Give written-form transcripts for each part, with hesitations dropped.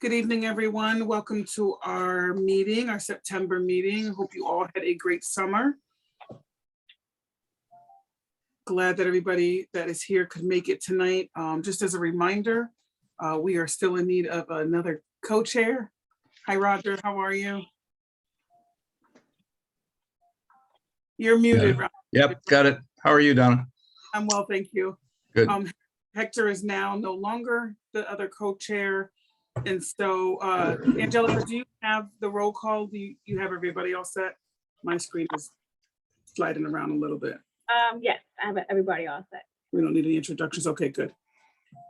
Good evening, everyone. Welcome to our meeting, our September meeting. Hope you all had a great summer. Glad that everybody that is here could make it tonight. Just as a reminder, we are still in need of another co-chair. Hi, Roger. How are you? You're muted, Roger. Yep, got it. How are you, Donna? I'm well, thank you. Good. Hector is now no longer the other co-chair. And so, Angelica, do you have the roll call? Do you have everybody all set? My screen is sliding around a little bit. Yes, I have everybody all set. We don't need any introductions. Okay, good.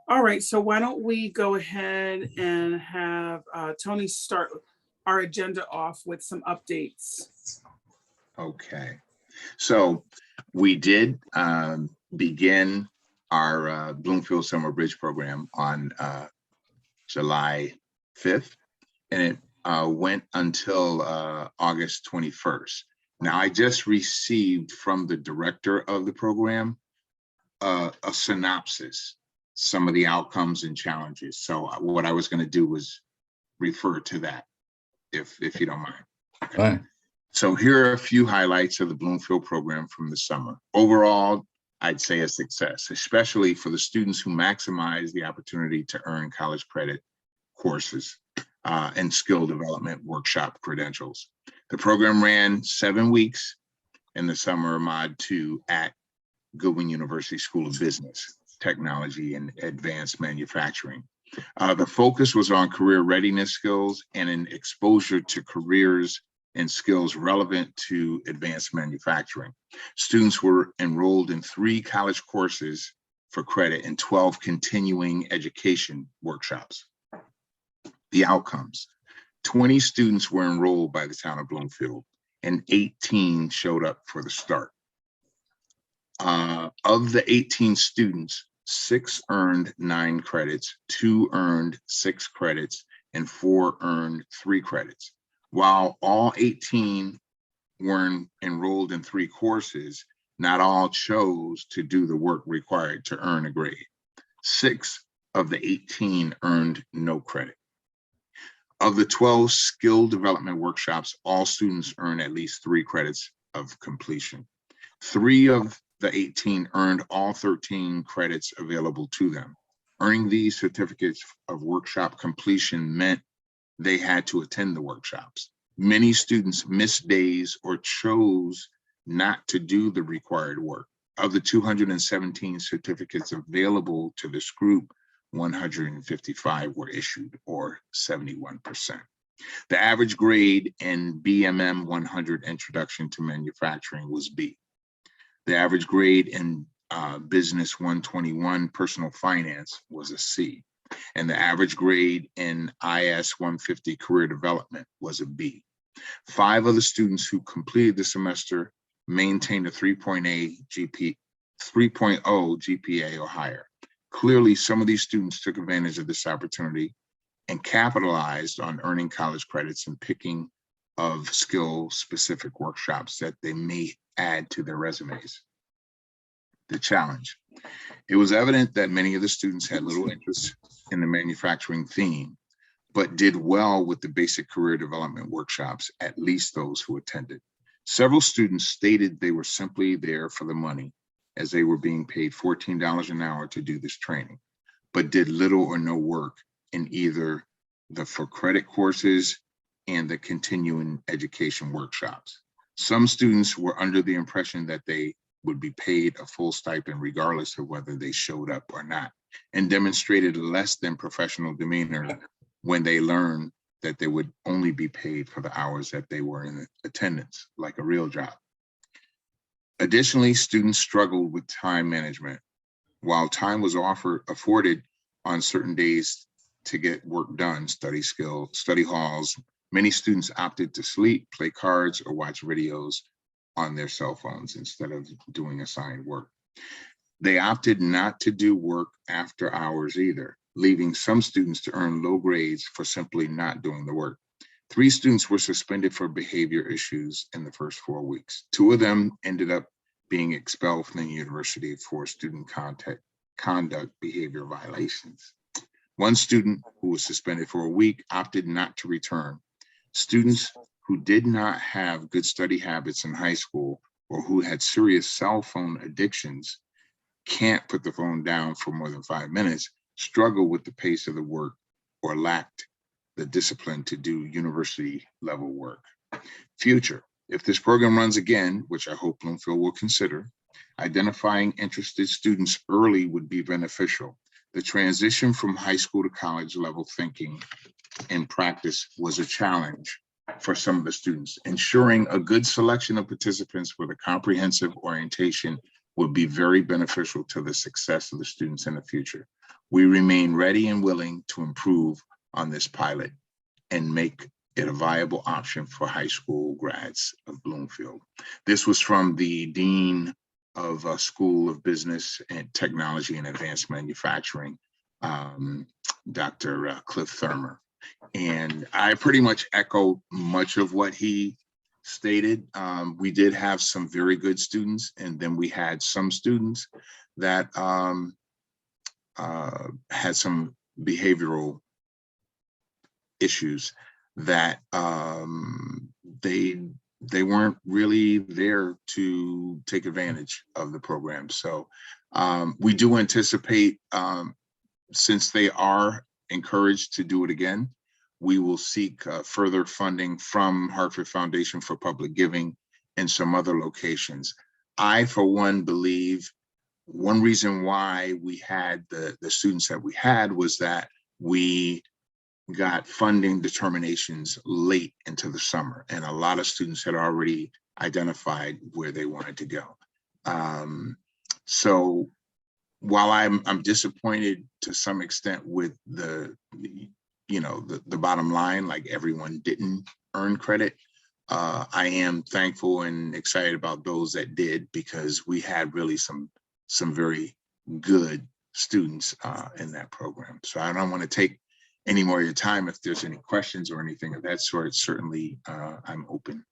All right, so why don't we go ahead and have Tony start our agenda off with some updates. Okay, so we did begin our Bloomfield Summer Bridge program on July 5th, and it went until August 21st. Now, I just received from the director of the program a synopsis, some of the outcomes and challenges. So what I was going to do was refer to that, if you don't mind. Okay. Fine. So here are a few highlights of the Bloomfield program from the summer. Overall, I'd say a success, especially for the students who maximize the opportunity to earn college credit courses and skill development workshop credentials. The program ran 7 weeks in the summer of Mod 2 at Goodwin University School of Business, Technology, and Advanced Manufacturing. The focus was on career readiness skills and an exposure to careers and skills relevant to advanced manufacturing. Students were enrolled in 3 college courses for credit and 12 continuing education workshops. The outcomes: 20 students were enrolled by the town of Bloomfield and 18 showed up for the start. Of the 18 students, 6 earned 9 credits, 2 earned 6 credits, and 4 earned 3 credits. While all 18 were enrolled in 3 courses, not all chose to do the work required to earn a grade. 6 of the 18 earned no credit. Of the 12 skill development workshops, all students earned at least 3 credits of completion. 3 of the 18 earned all 13 credits available to them. Earning these certificates of workshop completion meant they had to attend the workshops. Many students missed days or chose not to do the required work. Of the 217 certificates available to this group, 155 were issued, or 71%. The average grade in BMM 100 Introduction to Manufacturing was B. The average grade in Business 121 Personal Finance was a C. And the average grade in IS 150 Career Development was a B. 5 of the students who completed the semester maintained a 3.0 GPA or higher. Clearly, some of these students took advantage of this opportunity and capitalized on earning college credits and picking of skill-specific workshops that they may add to their resumes. The challenge: it was evident that many of the students had little interest in the manufacturing theme, but did well with the basic career development workshops, at least those who attended. Several students stated they were simply there for the money, as they were being paid $14 an hour to do this training, but did little or no work in either the for credit courses and the continuing education workshops. Some students were under the impression that they would be paid a full stipend regardless of whether they showed up or not, and demonstrated less than professional demeanor when they learned that they would only be paid for the hours that they were in attendance, like a real job. Additionally, students struggled with time management. While time was afforded on certain days to get work done, study halls, many students opted to sleep, play cards, or watch videos on their cell phones instead of doing assigned work. They opted not to do work after hours either, leaving some students to earn low grades for simply not doing the work. 3 students were suspended for behavior issues in the first 4 weeks. 2 of them ended up being expelled from the university for student conduct behavior violations. One student who was suspended for a week opted not to return. Students who did not have good study habits in high school or who had serious cell phone addictions can't put the phone down for more than 5 minutes, struggle with the pace of the work, or lacked the discipline to do university level work. Future, if this program runs again, which I hope Bloomfield will consider, identifying interested students early would be beneficial. The transition from high school to college level thinking and practice was a challenge for some of the students. Ensuring a good selection of participants with a comprehensive orientation would be very beneficial to the success of the students in the future. We remain ready and willing to improve on this pilot and make it a viable option for high school grads of Bloomfield. This was from the Dean of School of Business and Technology and Advanced Manufacturing, Dr. Cliff Thurmer. And I pretty much echo much of what he stated. We did have some very good students, and then we had some students that had some behavioral issues that they weren't really there to take advantage of the program. So we do anticipate, since they are encouraged to do it again, we will seek further funding from Hartford Foundation for Public Giving and some other locations. I, for one, believe one reason why we had the students that we had was that we got funding determinations late into the summer, and a lot of students had already identified where they wanted to go. So while I'm disappointed to some extent with the bottom line, like everyone didn't earn credit, I am thankful and excited about those that did, because we had really some very good students in that program. So I don't want to take any more of your time. If there's any questions or anything of that sort, certainly I'm open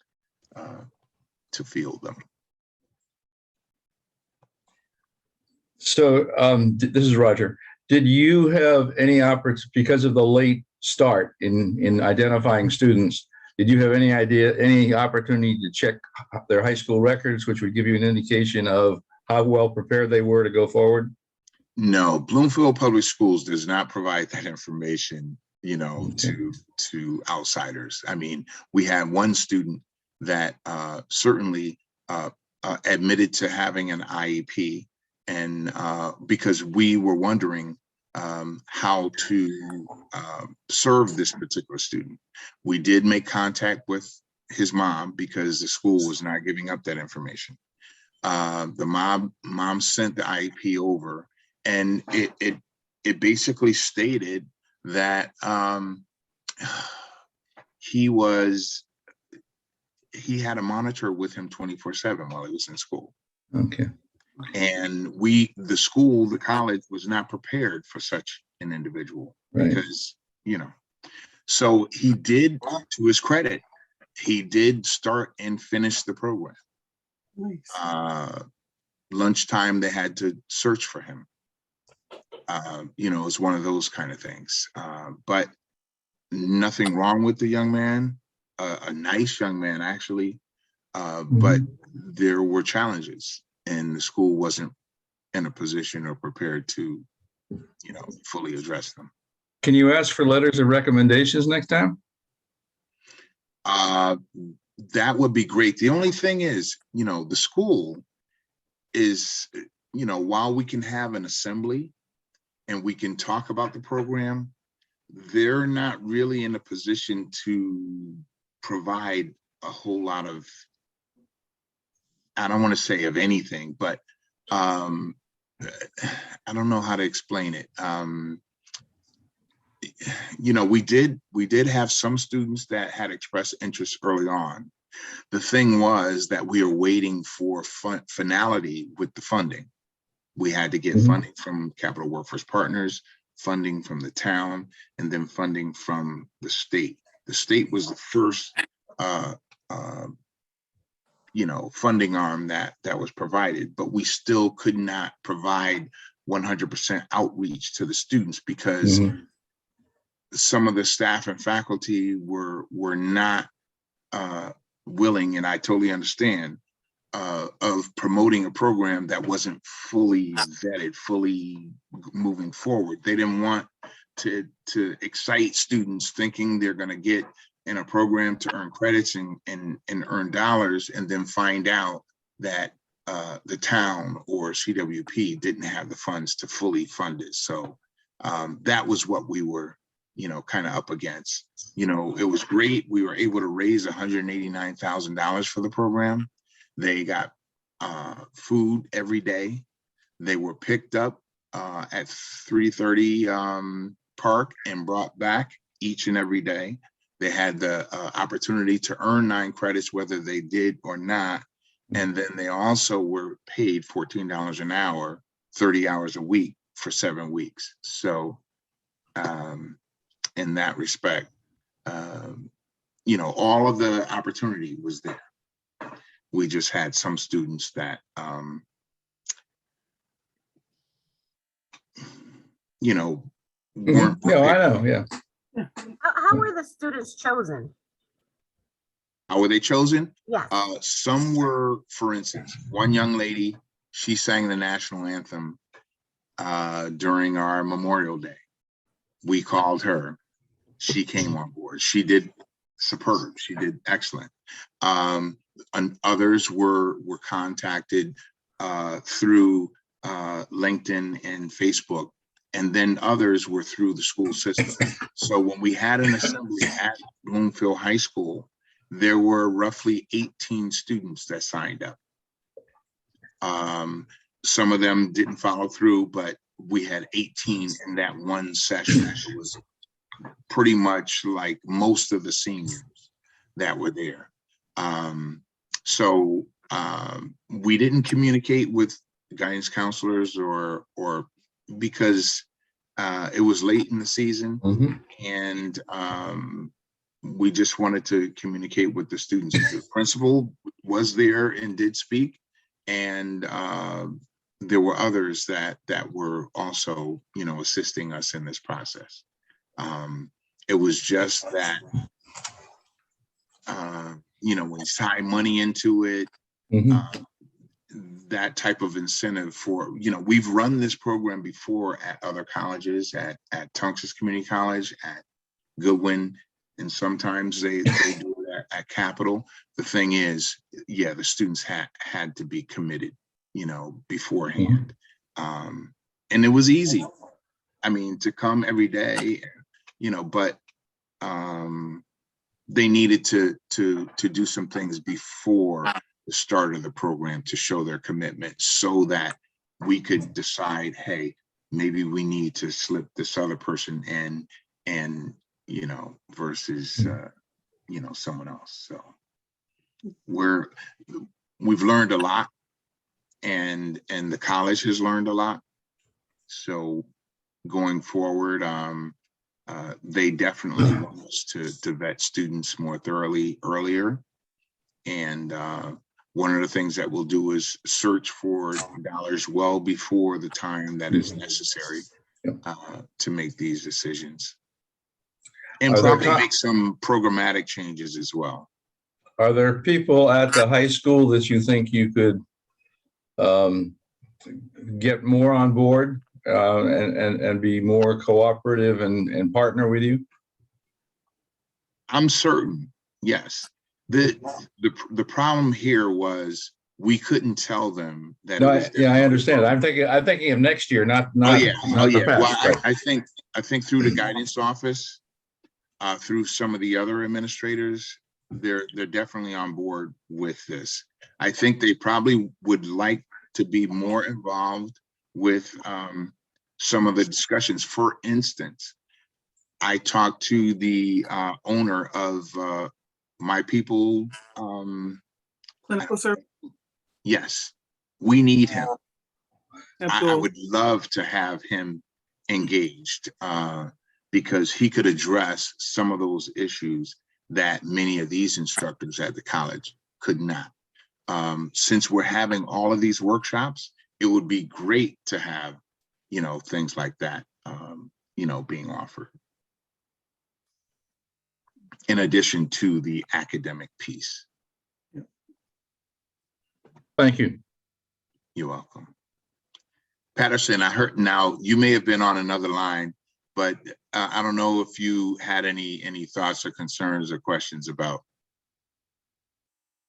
to field them. So this is Roger. Did you have any opportunity, because of the late start in identifying students, did you have any opportunity to check their high school records, which would give you an indication of how well prepared they were to go forward? No, Bloomfield Public Schools does not provide that information, to outsiders. I mean, we had one student that certainly admitted to having an IEP, and because we were wondering how to serve this particular student. We did make contact with his mom because the school was not giving up that information. The mom sent the IEP over, and it basically stated that he had a monitor with him 24/7 while he was in school. Okay. And the college was not prepared for such an individual, Right. because, so he did, to his credit, he did start and finish the program. Nice. Lunchtime, they had to search for him. It's one of those kind of things. But nothing wrong with the young man, a nice young man, actually. But there were challenges, and the school wasn't in a position or prepared to, fully address them. Can you ask for letters of recommendations next time? That would be great. The only thing is, the school is, while we can have an assembly and we can talk about the program, they're not really in a position to provide a whole lot of, I don't want to say of anything, but I don't know how to explain it. We did have some students that had expressed interest early on. The thing was that we are waiting for finality with the funding. We had to get funding from Capital Workforce Partners, funding from the town, and then funding from the state. The state was the first funding arm that was provided, but we still could not provide 100% outreach to the students, because Mhm. some of the staff and faculty were not willing, and I totally understand, of promoting a program that wasn't fully vetted, fully moving forward. They didn't want to excite students thinking they're going to get in a program to earn credits and earn dollars, and then find out that the town or CWP didn't have the funds to fully fund it. So that was what we were, kind of up against. It was great. We were able to raise $189,000 for the program. They got food every day. They were picked up at 3:30 park and brought back each and every day. They had the opportunity to earn 9 credits, whether they did or not. And then they also were paid $14 an hour, 30 hours a week for 7 weeks. So in that respect, all of the opportunity was there. We just had some students that, weren't. No, I know, yeah. How were the students chosen? How were they chosen? Yes. Some were, for instance, one young lady, she sang the national anthem during our Memorial Day. We called her. She came on board. She did superb. She did excellent. And others were contacted through LinkedIn and Facebook, and then others were through the school system. So when we had an assembly at Bloomfield High School, there were roughly 18 students that signed up. Some of them didn't follow through, but we had 18 in that one session. It was pretty much like most of the seniors that were there. So we didn't communicate with guidance counselors or because it was late in the season, and we just wanted to communicate with the students. The principal was there and did speak, and there were others that were also, assisting us in this process. It was just that, when you tie money into it, that type of incentive for, we've run this program before at other colleges, at Tunxus Community College, at Goodwin, and sometimes they do it at Capital. The thing is, the students had to be committed, beforehand. And it was easy. I mean, to come every day, but they needed to do some things before the start of the program to show their commitment, so that we could decide, hey, maybe we need to slip this other person in, and versus someone else. So we've learned a lot, and the college has learned a lot. So going forward, they definitely want us to vet students more thoroughly earlier. And one of the things that we'll do is search for dollars well before the time that is necessary to make these decisions. And probably make some programmatic changes as well. Are there people at the high school that you think you could get more on board and be more cooperative and partner with you? I'm certain, yes. The problem here was we couldn't tell them that. No, I understand. I'm thinking of next year, not the past. Well, I think through the guidance office, through some of the other administrators, they're definitely on board with this. I think they probably would like to be more involved with some of the discussions. For instance, I talked to the owner of My People. Clinical service. Yes, we need him. Absolutely. I would love to have him engaged because he could address some of those issues that many of these instructors at the college could not. Since we're having all of these workshops, it would be great to have things like that, being offered. In addition to the academic piece. Thank you. You're welcome. Patterson, I heard, now you may have been on another line, but I don't know if you had any thoughts or concerns or questions about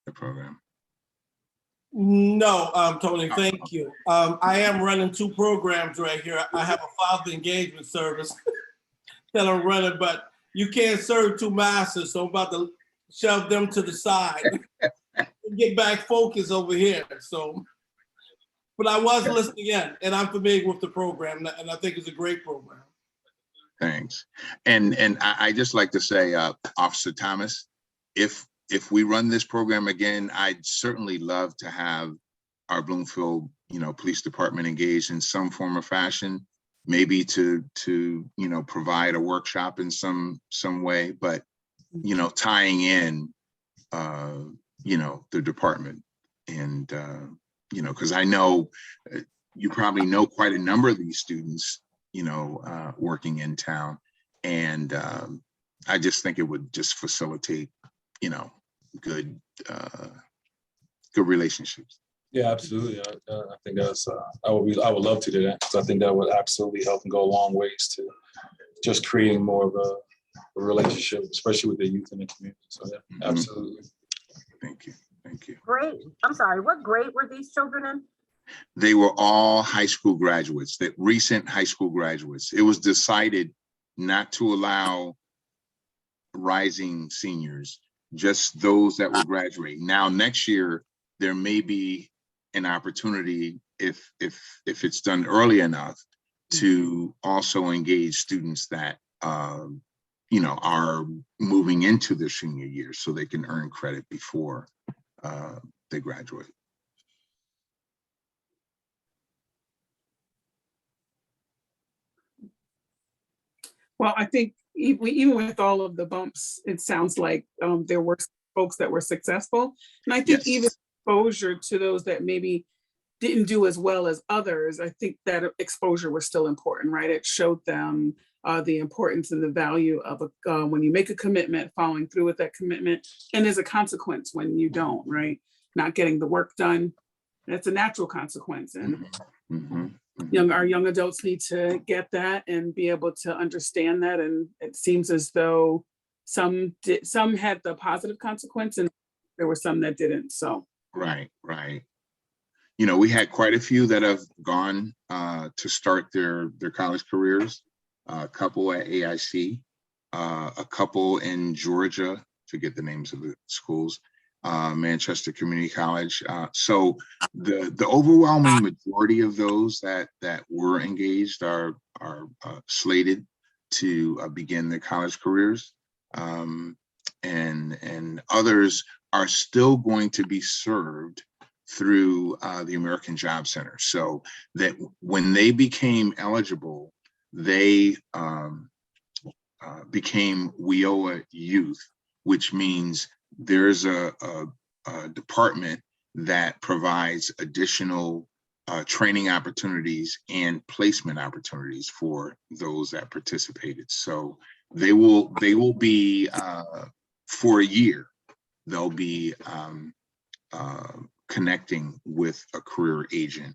the program. No, Tony, thank you. I am running 2 programs right here. I have a father engagement service that I'm running, but you can't serve 2 masters, so I'm about to shove them to the side and get back focused over here. So, but I was listening in, and I'm familiar with the program, and I think it's a great program. Thanks. And I just like to say, Officer Thomas, if we run this program again, I'd certainly love to have our Bloomfield, Police Department engaged in some form or fashion, maybe to provide a workshop in some way, but tying in the department, and because I know you probably know quite a number of these students, working in town, and I just think it would just facilitate good relationships. Yeah, absolutely. I think that's I would love to do that, because I think that would absolutely help and go a long ways to just creating more of a relationship, especially with the youth in the community. So yeah, absolutely. Thank you. Great. I'm sorry, what grade were these children in? They were all high school graduates, that recent high school graduates. It was decided not to allow rising seniors, just those that will graduate. Now, next year, there may be an opportunity, if it's done early enough, to also engage students that are moving into their senior year, so they can earn credit before they graduate. Well, I think even with all of the bumps, it sounds like there were folks that were successful. And I think even exposure to those that maybe didn't do as well as others, I think that exposure was still important, right? It showed them the importance and the value of when you make a commitment, following through with that commitment, and there's a consequence when you don't, right? Not getting the work done, that's a natural consequence. And our young adults need to get that and be able to understand that. And it seems as though some had the positive consequence, and there were some that didn't. So right. We had quite a few that have gone to start their college careers. A couple at AIC, a couple in Georgia, forget the names of the schools, Manchester Community College. So the overwhelming majority of those that were engaged are slated to begin their college careers, and others are still going to be served through the American Job Center, so that when they became eligible, they became WIOA youth, which means there's a department that provides additional training opportunities and placement opportunities for those that participated. So they will be for a year, they'll be connecting with a career agent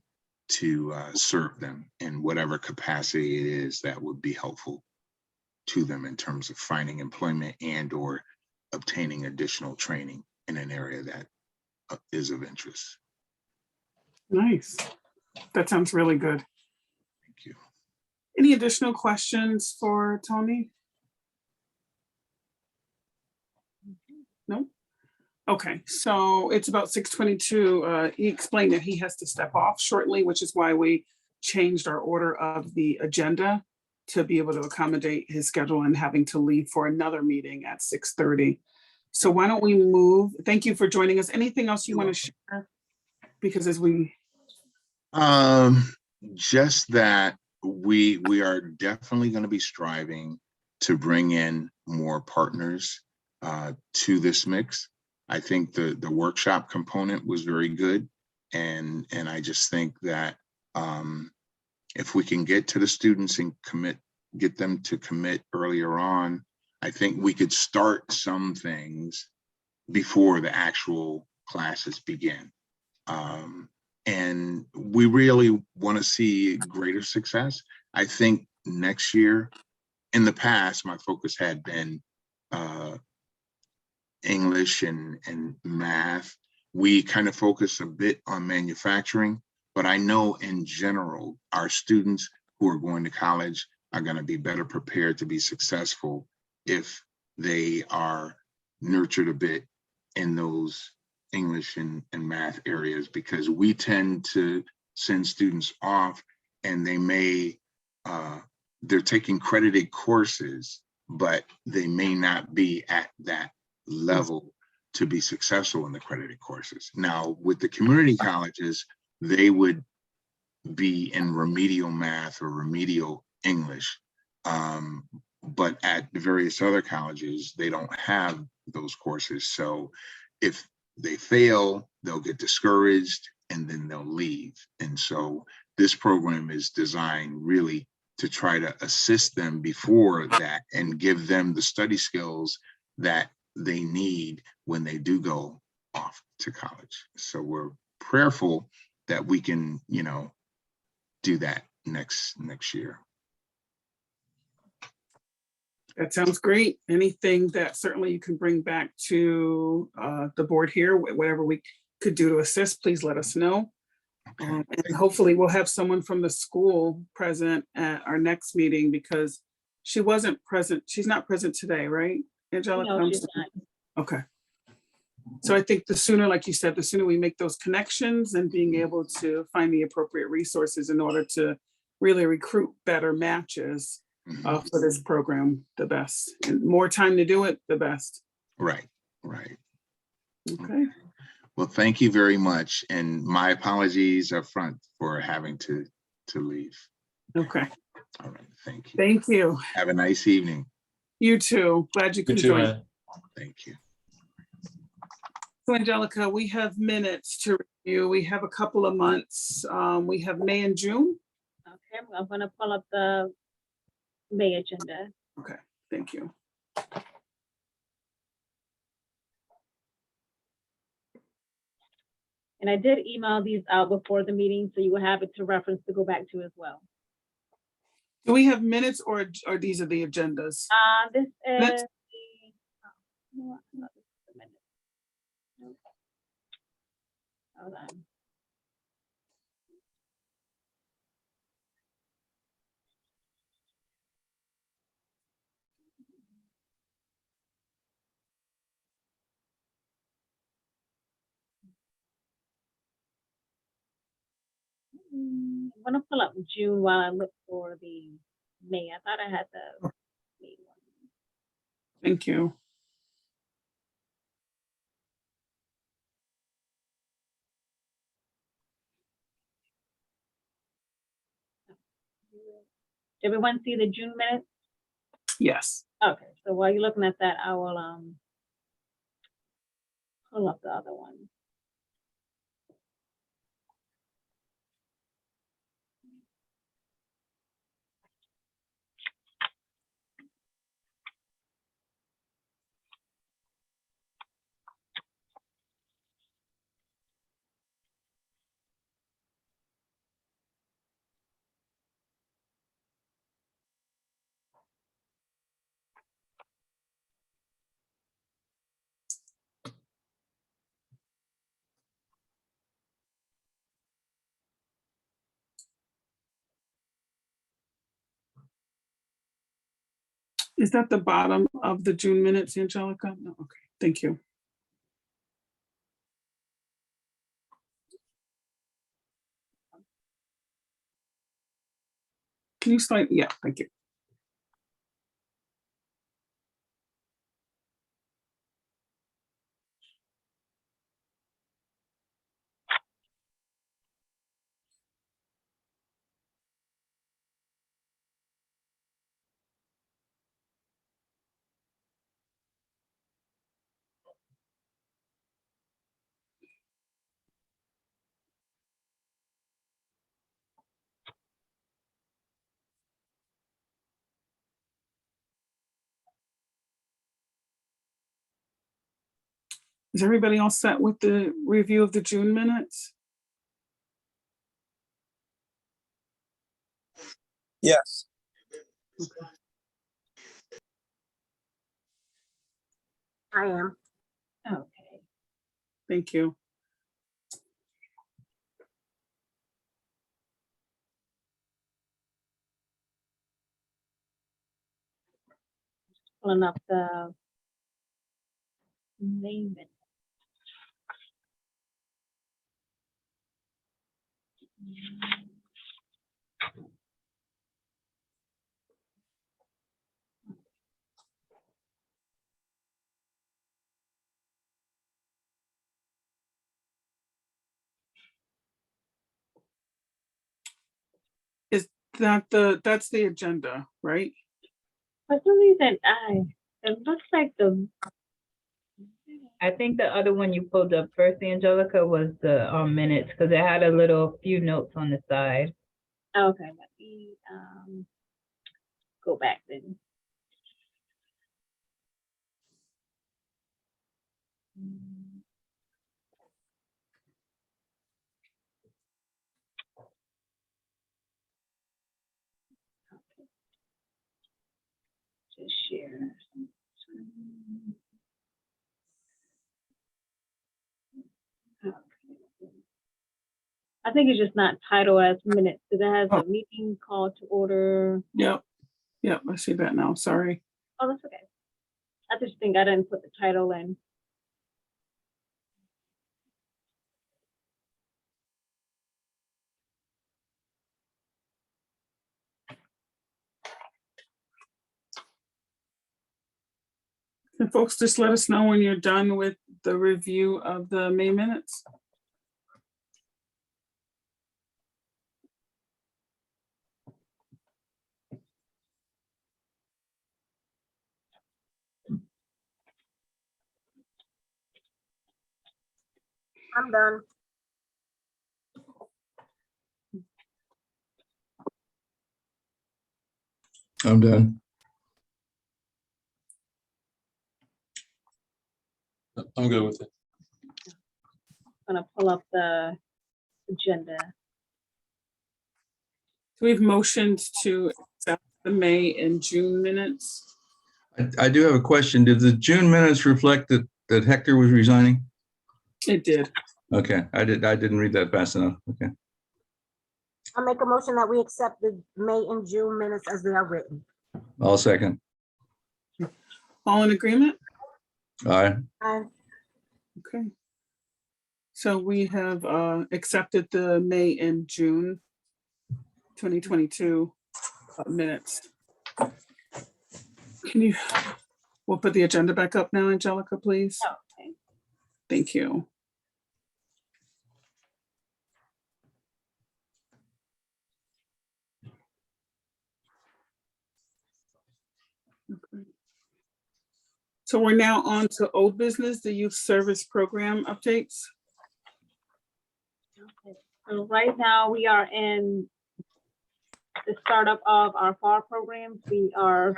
to serve them in whatever capacity it is that would be helpful to them in terms of finding employment and or obtaining additional training in an area that is of interest. nice. That sounds really good. Thank you. Any additional questions for Tony? No? Okay, so it's about 6:22. He explained that he has to step off shortly, which is why we changed our order of the agenda to be able to accommodate his schedule and having to leave for another meeting at 6:30. So why don't we move? Thank you for joining us. Anything else you want to share? Because as we... Just that we are definitely going to be striving to bring in more partners to this mix. I think the workshop component was very good, and I just think that If we can get to the students and get them to commit earlier on, I think we could start some things before the actual classes begin. And we really want to see greater success. I think next year, in the past, my focus had been English and math. We kind of focus a bit on manufacturing, but I know in general, our students who are going to college are going to be better prepared to be successful if they are nurtured a bit in those English and math areas, because we tend to send students off and they may, they're taking credited courses, but they may not be at that level to be successful in the credited courses. Now, with the community colleges, they would be in remedial math or remedial English. But at the various other colleges, they don't have those courses. So if they fail, they'll get discouraged and then they'll leave. And so this program is designed really to try to assist them before that and give them the study skills that they need when they do go off to college. So we're prayerful that we can, do that next year. That sounds great. Anything that certainly you can bring back to the board here, whatever we could do to assist, please let us know. Okay. And hopefully we'll have someone from the school present at our next meeting, because she wasn't present. She's not present today, right, Angelica? No, she's not. Okay. So I think the sooner, like you said, the sooner we make those connections and being able to find the appropriate resources in order to really recruit better matches for this program, the best. And more time to do it, the best. Right. Okay. Well, thank you very much. And my apologies up front for having to leave. Okay. All right. Thank you. Thank you. Have a nice evening. You too. Glad you You could too, join. man. Thank you. So Angelica, we have minutes to review. We have a couple of months. We have May and June. Okay, I'm gonna pull up the May agenda. Okay, thank you. And I did email these out before the meeting, so you will have it to reference to go back to as well. Do we have minutes or these are the agendas? This is Let's- the, no, this is the minute. Nope. Hold on. I'm gonna pull up June while I look for the May. I thought I had the May one. Thank you. Did everyone see the June minutes? Yes. Okay, so while you're looking at that, I will pull up the other one. Is that the bottom of the June minutes, Angelica? No, okay, thank you. Can you slide? Yeah, thank you. Is everybody all set with the review of the June minutes? Yes. I am. Okay. Thank you. Pulling up the main minute. Is that's the agenda, right? For some reason, it looks like I think the other one you pulled up first, Angelica, was the minutes, because it had a little few notes on the side. okay, let me go back then. Okay. Just share. Okay. I think it's just not titled as minutes, because it has a meeting call to order. Yep. Yep, I see that now. Sorry. Oh, that's okay. I just think I didn't put the title in. Can folks just let us know when you're done with the review of the May minutes? I'm done. I'm done. I'm good with it. I'm gonna pull up the agenda. We've motioned to accept the May and June minutes. I do have a question. Did the June minutes reflect that Hector was resigning? It did. Okay, I didn't read that fast enough. Okay. I make a motion that we accept the May and June minutes as they are written. I'll second. All in agreement? Aye. And Okay. So we have accepted the May and June 2022 minutes. We'll put the agenda back up now, Angelica, please. Okay. Thank you. Okay. So we're now on to old business, the youth service program updates. Okay. So right now we are in the startup of our FAR programs. We are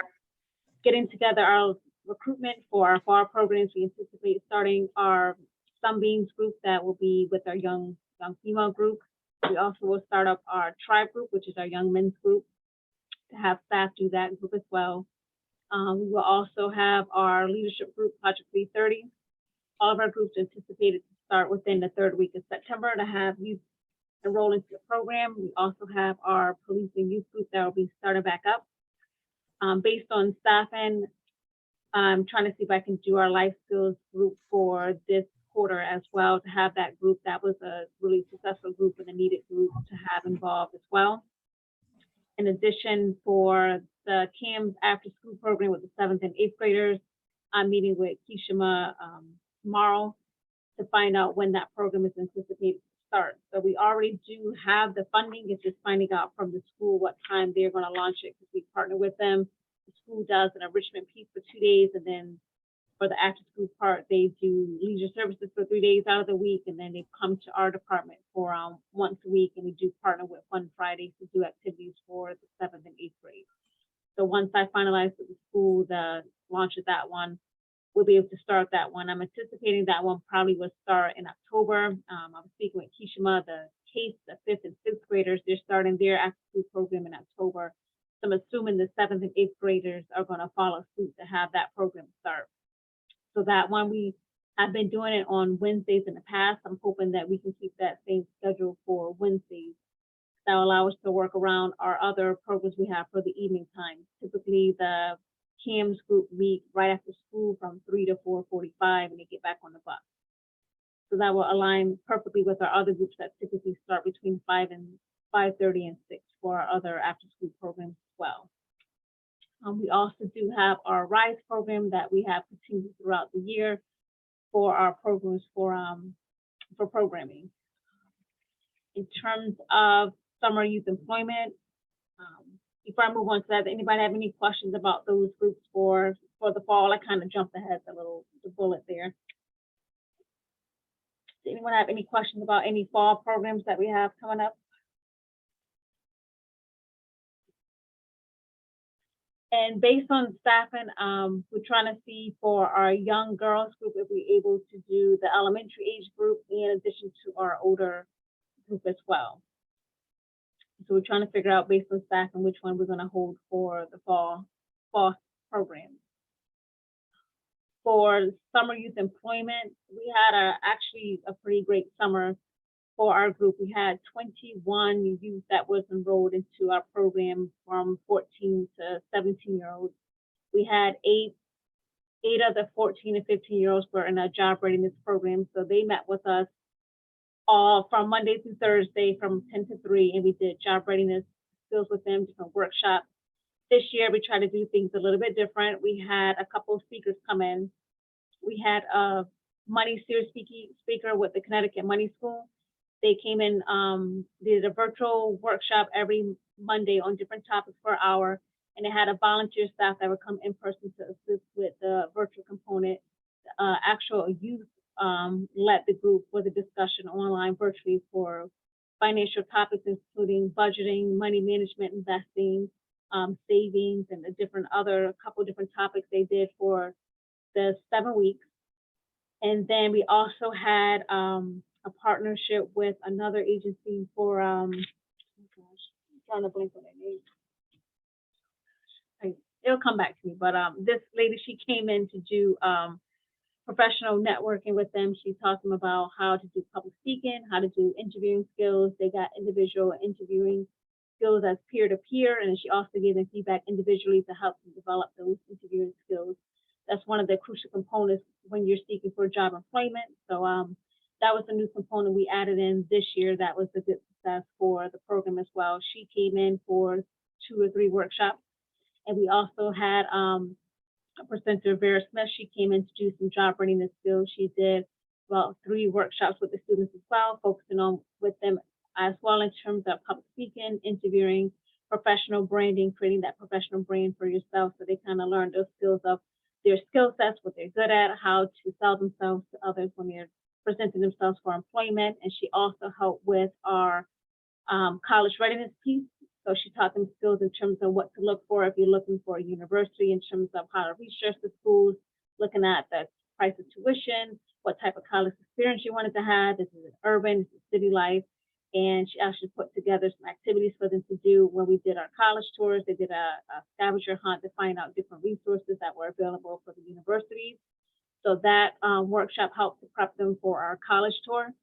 getting together our recruitment for our FAR programs. We anticipate starting our Sunbeams group that will be with our young female group. We also will start up our tribe group, which is our young men's group, to have staff do that group as well. We will also have our leadership group, Project 330. All of our groups anticipated to start within the third week of September to have youth enroll into the program. We also have our police and youth group that will be starting back up. Based on staffing, I'm trying to see if I can do our life skills group for this quarter as well, to have that group. That was a really successful group and a needed group to have involved as well. In addition, for the CAMS after school program with the 7th and 8th graders, I'm meeting with Kishima tomorrow to find out when that program is anticipated to start. So we already do have the funding. It's just finding out from the school what time they're going to launch it, because we partner with them. The school does an enrichment piece for 2 days, and then for the after school part, they do leisure services for 3 days out of the week, and then they come to our department for once a week, and we do partner with Fun Fridays to do activities for the 7th and 8th grade. So once I finalize with the school the launch of that one, we'll be able to start that one. I'm anticipating that one probably will start in October. I was speaking with Kishima, the case, the 5th and 6th graders, they're starting their after-school program in October. So I'm assuming the 7th and 8th graders are going to follow suit to have that program start. So that one, we have been doing it on Wednesdays in the past. I'm hoping that we can keep that same schedule for Wednesdays. That will allow us to work around our other programs we have for the evening time. Typically, the CAMS group meet right after school from 3 to 4:45, and they get back on the bus. So that will align perfectly with our other groups that typically start between 5 and 5:30 and 6 for our other after-school programs as well. We also do have our RISE program that we have continued throughout the year for our programs for programming. In terms of summer youth employment, before I move on to that, anybody have any questions about those groups for the fall? I kind of jumped ahead the bullet there. Does anyone have any questions about any fall programs that we have coming up? And based on staffing, we're trying to see for our young girls group if we're able to do the elementary age group in addition to our older group as well. So we're trying to figure out based on staffing which one we're going to hold for the fall program. For summer youth employment, we had actually a pretty great summer for our group. We had 21 youth that was enrolled into our program from 14 to 17-year-olds. We had eight of the 14 and 15-year-olds were in a job readiness program. So they met with us all from Monday through Thursday from 10 to 3, and we did job readiness skills with them, different workshops. This year, we try to do things a little bit different. We had a couple of speakers come in. We had a money series speaker with the Connecticut Money School. They came in, did a virtual workshop every Monday on different topics for an hour, and they had a volunteer staff that would come in person to assist with the virtual component. Actual youth led the group with a discussion online virtually for financial topics, including budgeting, money management, investing, savings, and a couple different topics they did for the 7 weeks. And then we also had a partnership with another agency for, oh gosh, I'm trying to blank on their name. It'll come back to me, but this lady, she came in to do professional networking with them. She taught them about how to do public speaking, how to do interviewing skills. They got individual interviewing skills as peer-to-peer, and she also gave them feedback individually to help them develop those interviewing skills. That's one of the crucial components when you're seeking for job employment. So that was a new component we added in this year. That was a good success for the program as well. She came in for 2 or 3 workshops, and we also had a presenter, Vera Smith. She came in to do some job readiness skills. She did about 3 workshops with the students as well, focusing on with them as well in terms of public speaking, interviewing, professional branding, creating that professional brand for yourself. So they kind of learned those skills of their skill sets, what they're good at, how to sell themselves to others when they're presenting themselves for employment. And she also helped with our college readiness piece. So she taught them skills in terms of what to look for if you're looking for a university, in terms of how to research the schools, looking at the price of tuition, what type of college experience you wanted to have. This is an urban, this is city life. And she actually put together some activities for them to do when we did our college tours. They did a scavenger hunt to find out different resources that were available for the universities. So that workshop helped to prep them for our college tour.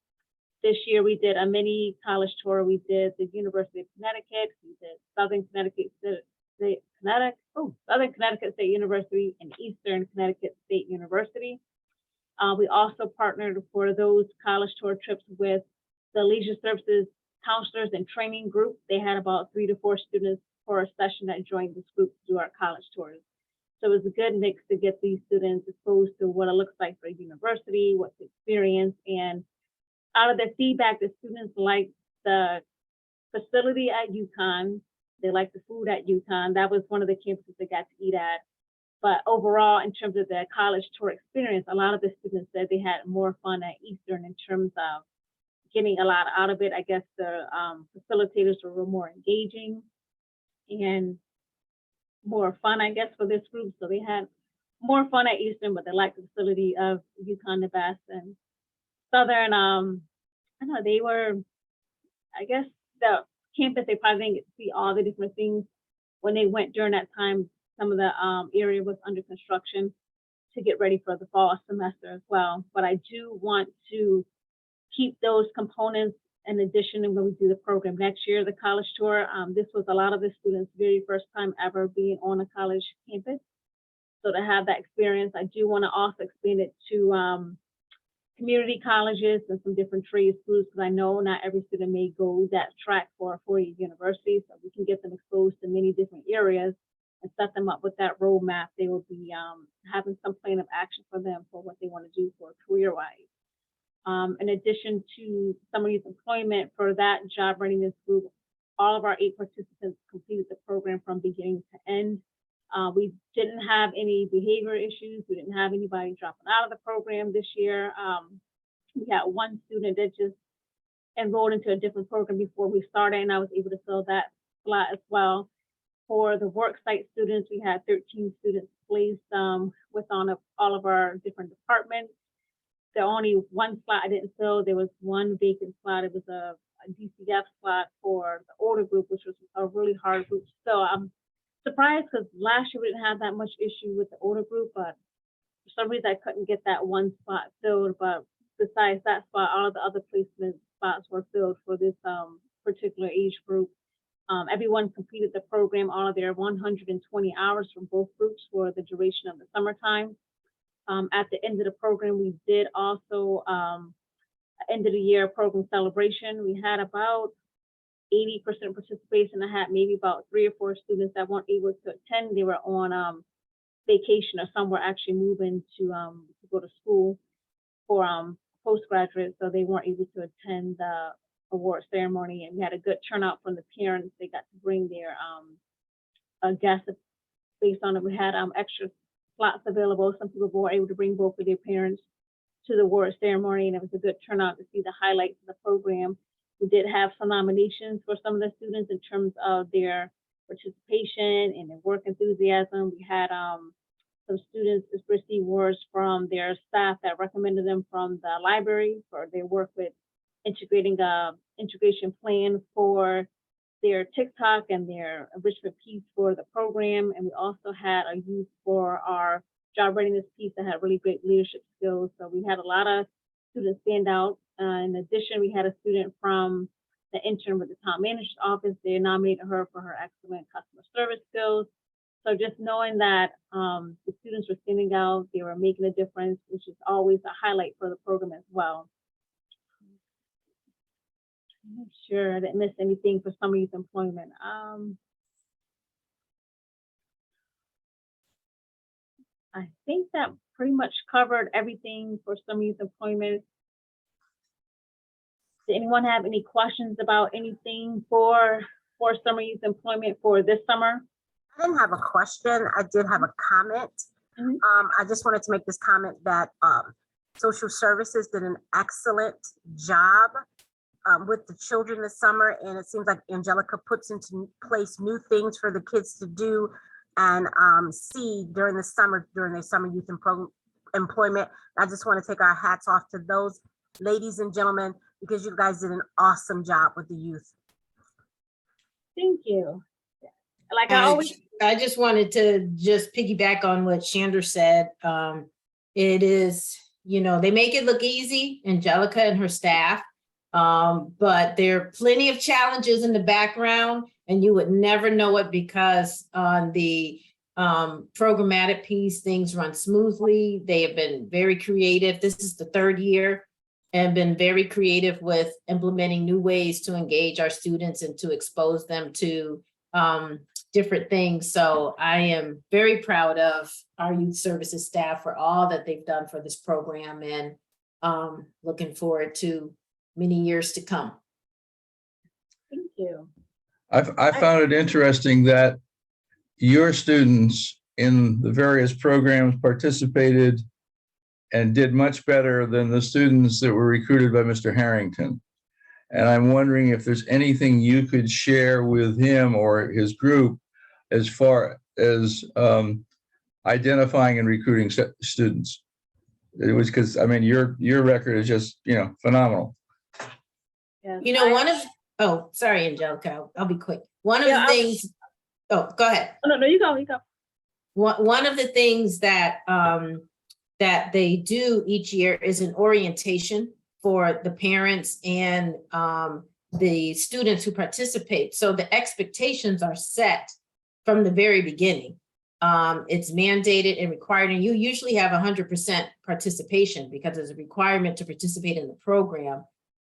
This year, we did a mini college tour. We did the University of Connecticut. We did Southern Connecticut State University and Eastern Connecticut State University. We also partnered for those college tour trips with the Leisure Services Counselors and Training Group. They had about 3 to 4 students for a session that joined this group to do our college tours. So it was a good mix to get these students exposed to what it looks like for a university, what to experience. And out of the feedback, the students liked the facility at UConn. They liked the food at UConn. That was one of the campuses they got to eat at. But overall, in terms of the college tour experience, a lot of the students said they had more fun at Eastern in terms of getting a lot out of it. I guess the facilitators were a little more engaging and more fun, I guess, for this group. So they had more fun at Eastern, but they lacked the facility of UConn, the best, and Southern. I don't know, they were, I guess, the campus, they probably didn't get to see all the different things when they went during that time. Some of the area was under construction to get ready for the fall semester as well. But I do want to keep those components in addition to when we do the program next year, the college tour. This was a lot of the students' very first time ever being on a college campus. So to have that experience, I do want to also expand it to community colleges and some different trade schools, because I know not every student may go that track for a four-year university, so we can get them exposed to many different areas and set them up with that roadmap. They will be having some plan of action for them for what they want to do for career-wise. In addition to summer youth employment, for that job readiness group, all of our 8 participants completed the program from beginning to end. We didn't have any behavior issues. We didn't have anybody dropping out of the program this year. We had one student that just enrolled into a different program before we started, and I was able to fill that slot as well. For the work site students, we had 13 students placed with all of our different departments. The only one slot I didn't fill, there was one vacant slot. It was a DCF slot for the older group, which was a really hard group. So I'm surprised, because last year we didn't have that much issue with the older group, but for some reason I couldn't get that one spot filled. But besides that spot, all of the other placement spots were filled for this particular age group. Everyone completed the program, all of their 120 hours from both groups for the duration of the summertime. At the end of the program, we did also end of the year program celebration. We had about 80% participation. I had maybe about 3 or 4 students that weren't able to attend. They were on vacation, or some were actually moving to go to school for postgraduate, so they weren't able to attend the award ceremony. And we had a good turnout from the parents. They got to bring their guests based on it. We had extra slots available. Some people were able to bring both of their parents to the award ceremony, and it was a good turnout to see the highlights of the program. We did have some nominations for some of the students in terms of their participation and their work enthusiasm. We had some students receive awards from their staff that recommended them from the library for their work with integrating the integration plan for their TikTok and their enrichment piece for the program. And we also had a youth for our job readiness piece that had really great leadership skills. So we had a lot of students stand out. In addition, we had a student from the intern with the town manager's office. They nominated her for her excellent customer service skills. So just knowing that the students were standing out, they were making a difference, which is always a highlight for the program as well. Make sure I didn't miss anything for summer youth employment. I think that pretty much covered everything for summer youth employment. Did anyone have any questions about anything for summer youth employment for this summer? I didn't have a question. I did have a comment. I just wanted to make this comment that social services did an excellent job with the children this summer, and it seems like Angelica puts into place new things for the kids to do and see during the summer, during their summer youth employment. I just want to take our hats off to those ladies and gentlemen, because you guys did an awesome job with the youth. Thank you. Like I just wanted to just piggyback on what Chandra said. It is, they make it look easy, Angelica and her staff, but there are plenty of challenges in the background, and you would never know it, because on the programmatic piece, things run smoothly. They have been very creative. This is the 3rd year, and been very creative with implementing new ways to engage our students and to expose them to different things. So I am very proud of our youth services staff for all that they've done for this program, and looking forward to many years to come. Thank you. I found it interesting that your students in the various programs participated and did much better than the students that were recruited by Mr. Harrington. And I'm wondering if there's anything you could share with him or his group as far as identifying and recruiting students? It was because, I mean, your record is just, phenomenal. Yes, You know, oh, sorry, Angelica, I'll be quick. One of Yeah, the things, oh, go ahead. Oh, no, you go, you go. One of the things that that they do each year is an orientation for the parents and the students who participate. So the expectations are set from the very beginning. It's mandated and required, and you usually have 100% participation because there's a requirement to participate in the program.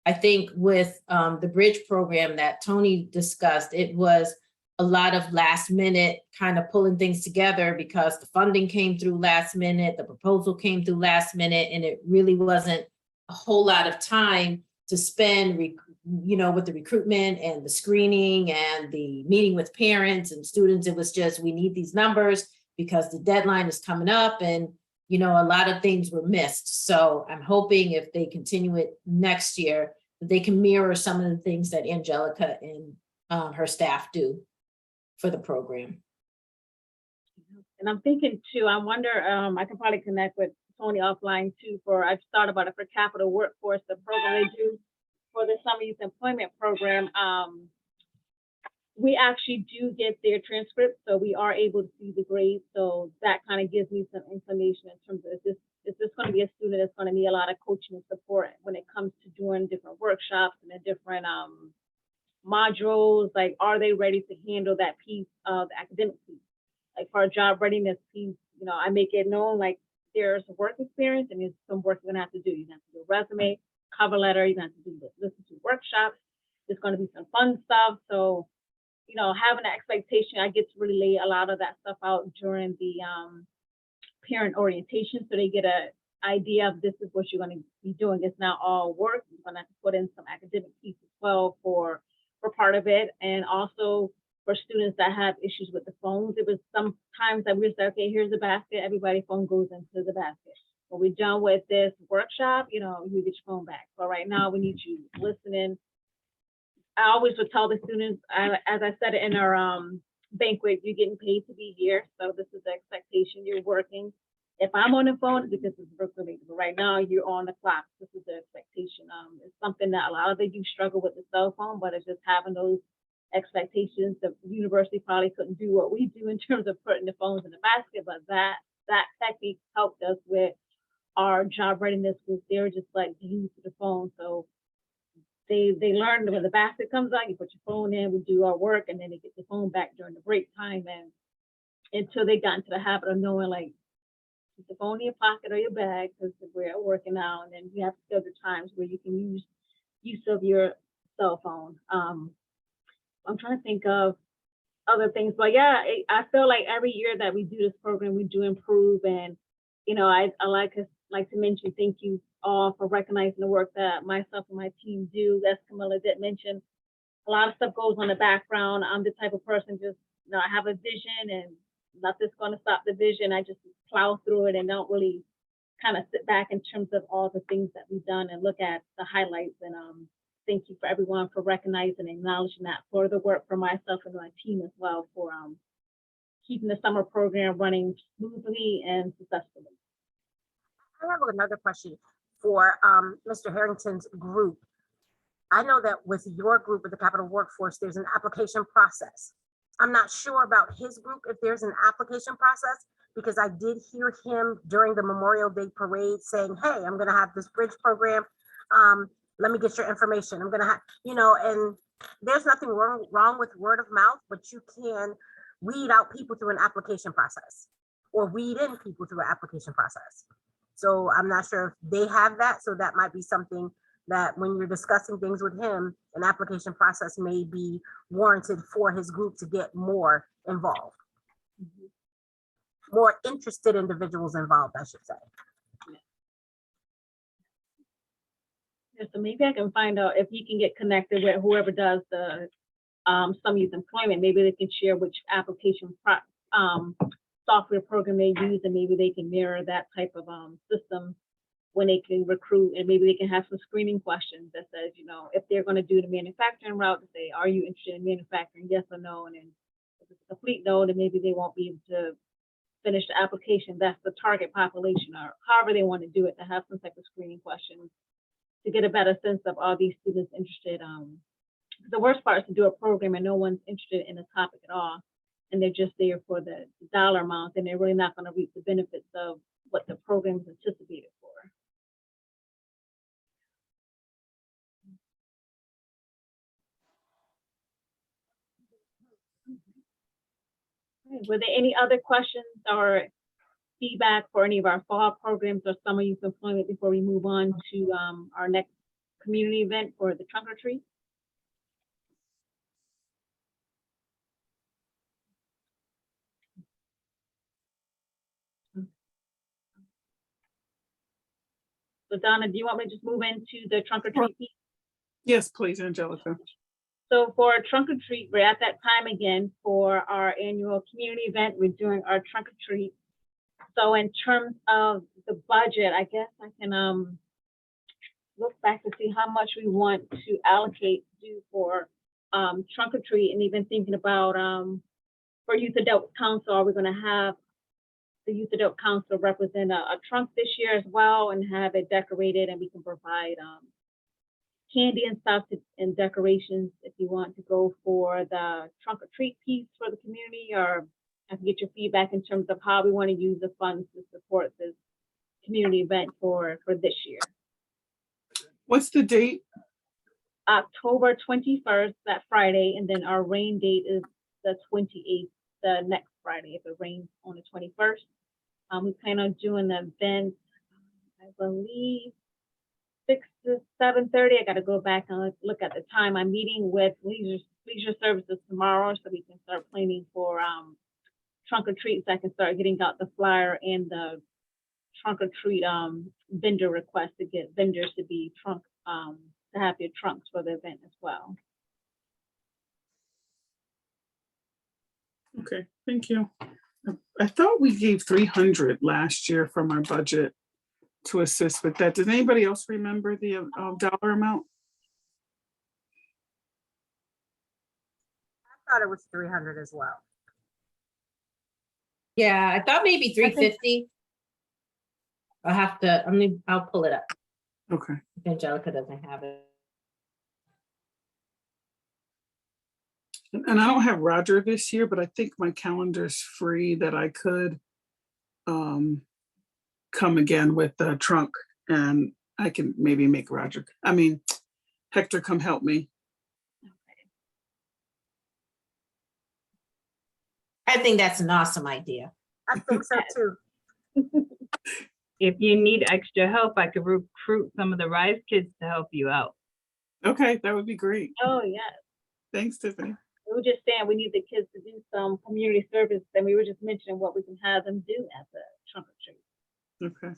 I think with the bridge program that Tony discussed, it was a lot of last minute kind of pulling things together because the funding came through last minute, the proposal came through last minute, and it really wasn't a whole lot of time to spend, with the recruitment and the screening and the meeting with parents and students. It was just, we need these numbers because the deadline is coming up, and a lot of things were missed. So I'm hoping if they continue it next year, that they can mirror some of the things that Angelica and her staff do for the program. And I'm thinking too, I wonder, I can probably connect with Tony offline too I've thought about it for Capital Workforce, the program they do for the Summer Youth Employment Program. We actually do get their transcripts, so we are able to see the grades. So that kind of gives me some information in terms of is this going to be a student that's going to need a lot of coaching and support when it comes to doing different workshops and the different modules. Like, are they ready to handle that piece of the academic piece? Like for a job readiness piece, I make it known like there's a work experience and there's some work you're gonna have to do. You're gonna have to do a resume, cover letter, you're gonna have to do listen to workshops. There's gonna be some fun stuff. So, having an expectation, I get to really lay a lot of that stuff out during the parent orientation, so they get a idea of this is what you're gonna be doing. It's not all work. You're gonna have to put in some academic piece as well for part of it, and also for students that have issues with the phones. It was sometimes that we would say, okay, here's the basket, everybody's phone goes into the basket. When we're done with this workshop, you get your phone back. So right now we need you listening. I always would tell the students, as I said in our banquet, you're getting paid to be here. So this is the expectation, you're working. If I'm on the phone, it's because it's work-related. But right now you're on the clock. This is the expectation. It's something that a lot of they do struggle with the cell phone, but it's just having those expectations. The university probably couldn't do what we do in terms of putting the phones in the basket, but that technique helped us with our job readiness because they're just like used to the phone. So they learned when the basket comes out, you put your phone in, we do our work, and then they get the phone back during the break time. And until they got into the habit of knowing, like, keep the phone in your pocket or your bag because we're working now, and then you have to schedule times where you can use of your cell phone. I'm trying to think of other things, but yeah, I feel like every year that we do this program, we do improve. And, I like to mention, thank you all for recognizing the work that myself and my team do. As Camilla did mention, a lot of stuff goes on the background. I'm the type of person just, I have a vision and nothing's going to stop the vision. I just plow through it and don't really kind of sit back in terms of all the things that we've done and look at the highlights. And thank you for everyone for recognizing and acknowledging that for the work for myself and my team as well for keeping the summer program running smoothly and successfully. I have another question for Mr. Harrington's group. I know that with your group, with the Capital Workforce, there's an application process. I'm not sure about his group if there's an application process, because I did hear him during the Memorial Day parade saying, hey, I'm going to have this bridge program. Let me get your information. I'm going to have, and there's nothing wrong with word of mouth, but you can weed out people through an application process or weed in people through an application process. So I'm not sure if they have that. So that might be something that when you're discussing things with him, an application process may be warranted for his group to get more involved. More interested individuals involved, I should say. Yeah, so maybe I can find out if he can get connected with whoever does the Summer Youth Employment. Maybe they can share which application software program they use, and maybe they can mirror that type of system when they can recruit, and maybe they can have some screening questions that says, if they're going to do the manufacturing route, to say, are you interested in manufacturing, yes or no? And then if it's a complete no, then maybe they won't be able to finish the application, that's the target population, or however they want to do it, to have some type of screening questions to get a better sense of are these students interested. The worst part is to do a program and no one's interested in the topic at all, and they're just there for the dollar amount, and they're really not going to reap the benefits of what the program is anticipated for. Were there any other questions or feedback for any of our fall programs or summer youth employment before we move on to our next community event for the trunk or treat? So Donna, do you want me to just move into the trunk or treat piece? Yes, please, Angelica. So for trunk or treat, we're at that time again for our annual community event. We're doing our trunk or treat. So in terms of the budget, I guess I can look back to see how much we want to allocate to do for trunk or treat, and even thinking about for Youth Adult Council, are we going to have the Youth Adult Council represent a trunk this year as well and have it decorated, and we can provide candy and stuff and decorations if you want to go for the trunk or treat piece for the community, or I can get your feedback in terms of how we want to use the funds to support this community event for this year. What's the date? October 21st, that Friday, and then our rain date is the 28th, the next Friday, if it rains on the 21st. We plan on doing the event, I believe, 6 to 7:30. I got to go back and look at the time. I'm meeting with leisure services tomorrow, so we can start planning for trunk or treats. I can start getting out the flyer and the trunk or treat vendor request to get vendors to be trunk to have their trunks for the event as well. Okay, thank you. I thought we gave 300 last year from our budget to assist with that. Did anybody else remember the dollar amount? I thought it was 300 as well. Yeah, I thought maybe 350. I'll have to, I'll pull it up. Okay. If Angelica doesn't have it. And I don't have Roger this year, but I think my calendar's free that I could come again with the trunk, and I can maybe make Hector come help me. I think that's an awesome idea. I think so too. If you need extra help, I could recruit some of the Rise kids to help you out. Okay, that would be great. Oh, yes. Thanks, Tiffany. We were just saying we need the kids to do some community service, and we were just mentioning what we can have them do at the trunk or treat. Okay.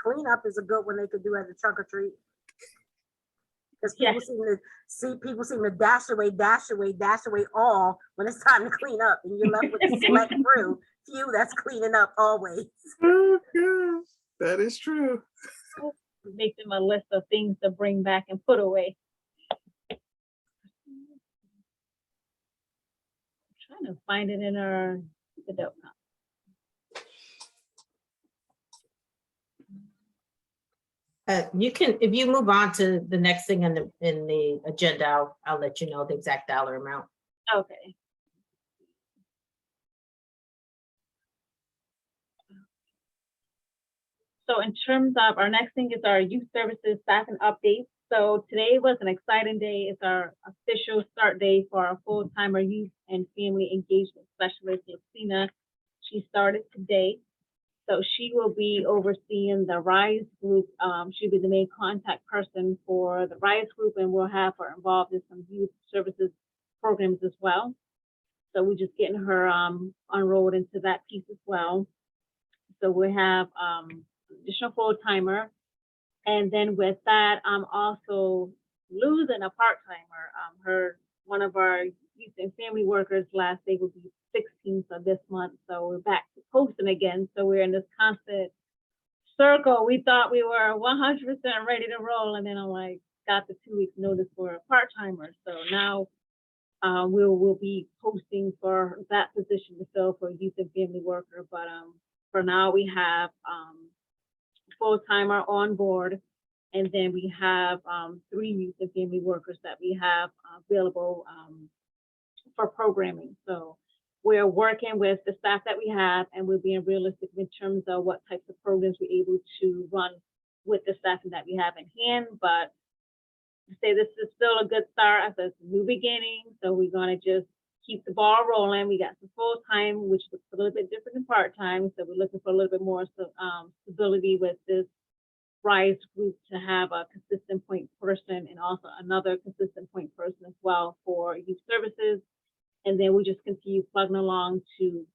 Cleanup is a good one they could do at the trunk or treat. Because people seem to dash away all when it's time to clean up, and you're left with a select few that's cleaning up always. Oh, gosh. That is true. Make them a list of things to bring back and put away. I'm trying to find it in our adult. You can, if you move on to the next thing in the agenda, I'll let you know the exact dollar amount. Okay. So in terms of our next thing is our youth services staffing updates. So today was an exciting day. It's our official start day for our full-timer youth and family engagement specialist, Lucina. She started today. So she will be overseeing the RISE group. She'll be the main contact person for the RISE group, and we'll have her involved in some youth services programs as well. So we're just getting her enrolled into that piece as well. So we have additional full-timer. And then with that, I'm also losing a part-timer. One of our youth and family workers last day will be 16th of this month. So we're back to posting again. So we're in this constant circle. We thought we were 100% ready to roll. And then I'm like, got the 2 weeks notice for a part-timer. So now we'll be posting for that position to fill for youth and family worker. But for now, we have full-timer on board, and then we have 3 youth and family workers that we have available for programming. So we're working with the staff that we have, and we're being realistic in terms of what types of programs we're able to run with the staffing that we have in hand. But I say this is still a good start as a new beginning. So we're gonna just keep the ball rolling. We got some full-time, which looks a little bit different than part-time. So we're looking for a little bit more stability with this RISE group to have a consistent point person and also another consistent point person as well for youth services. And then we just continue plugging along to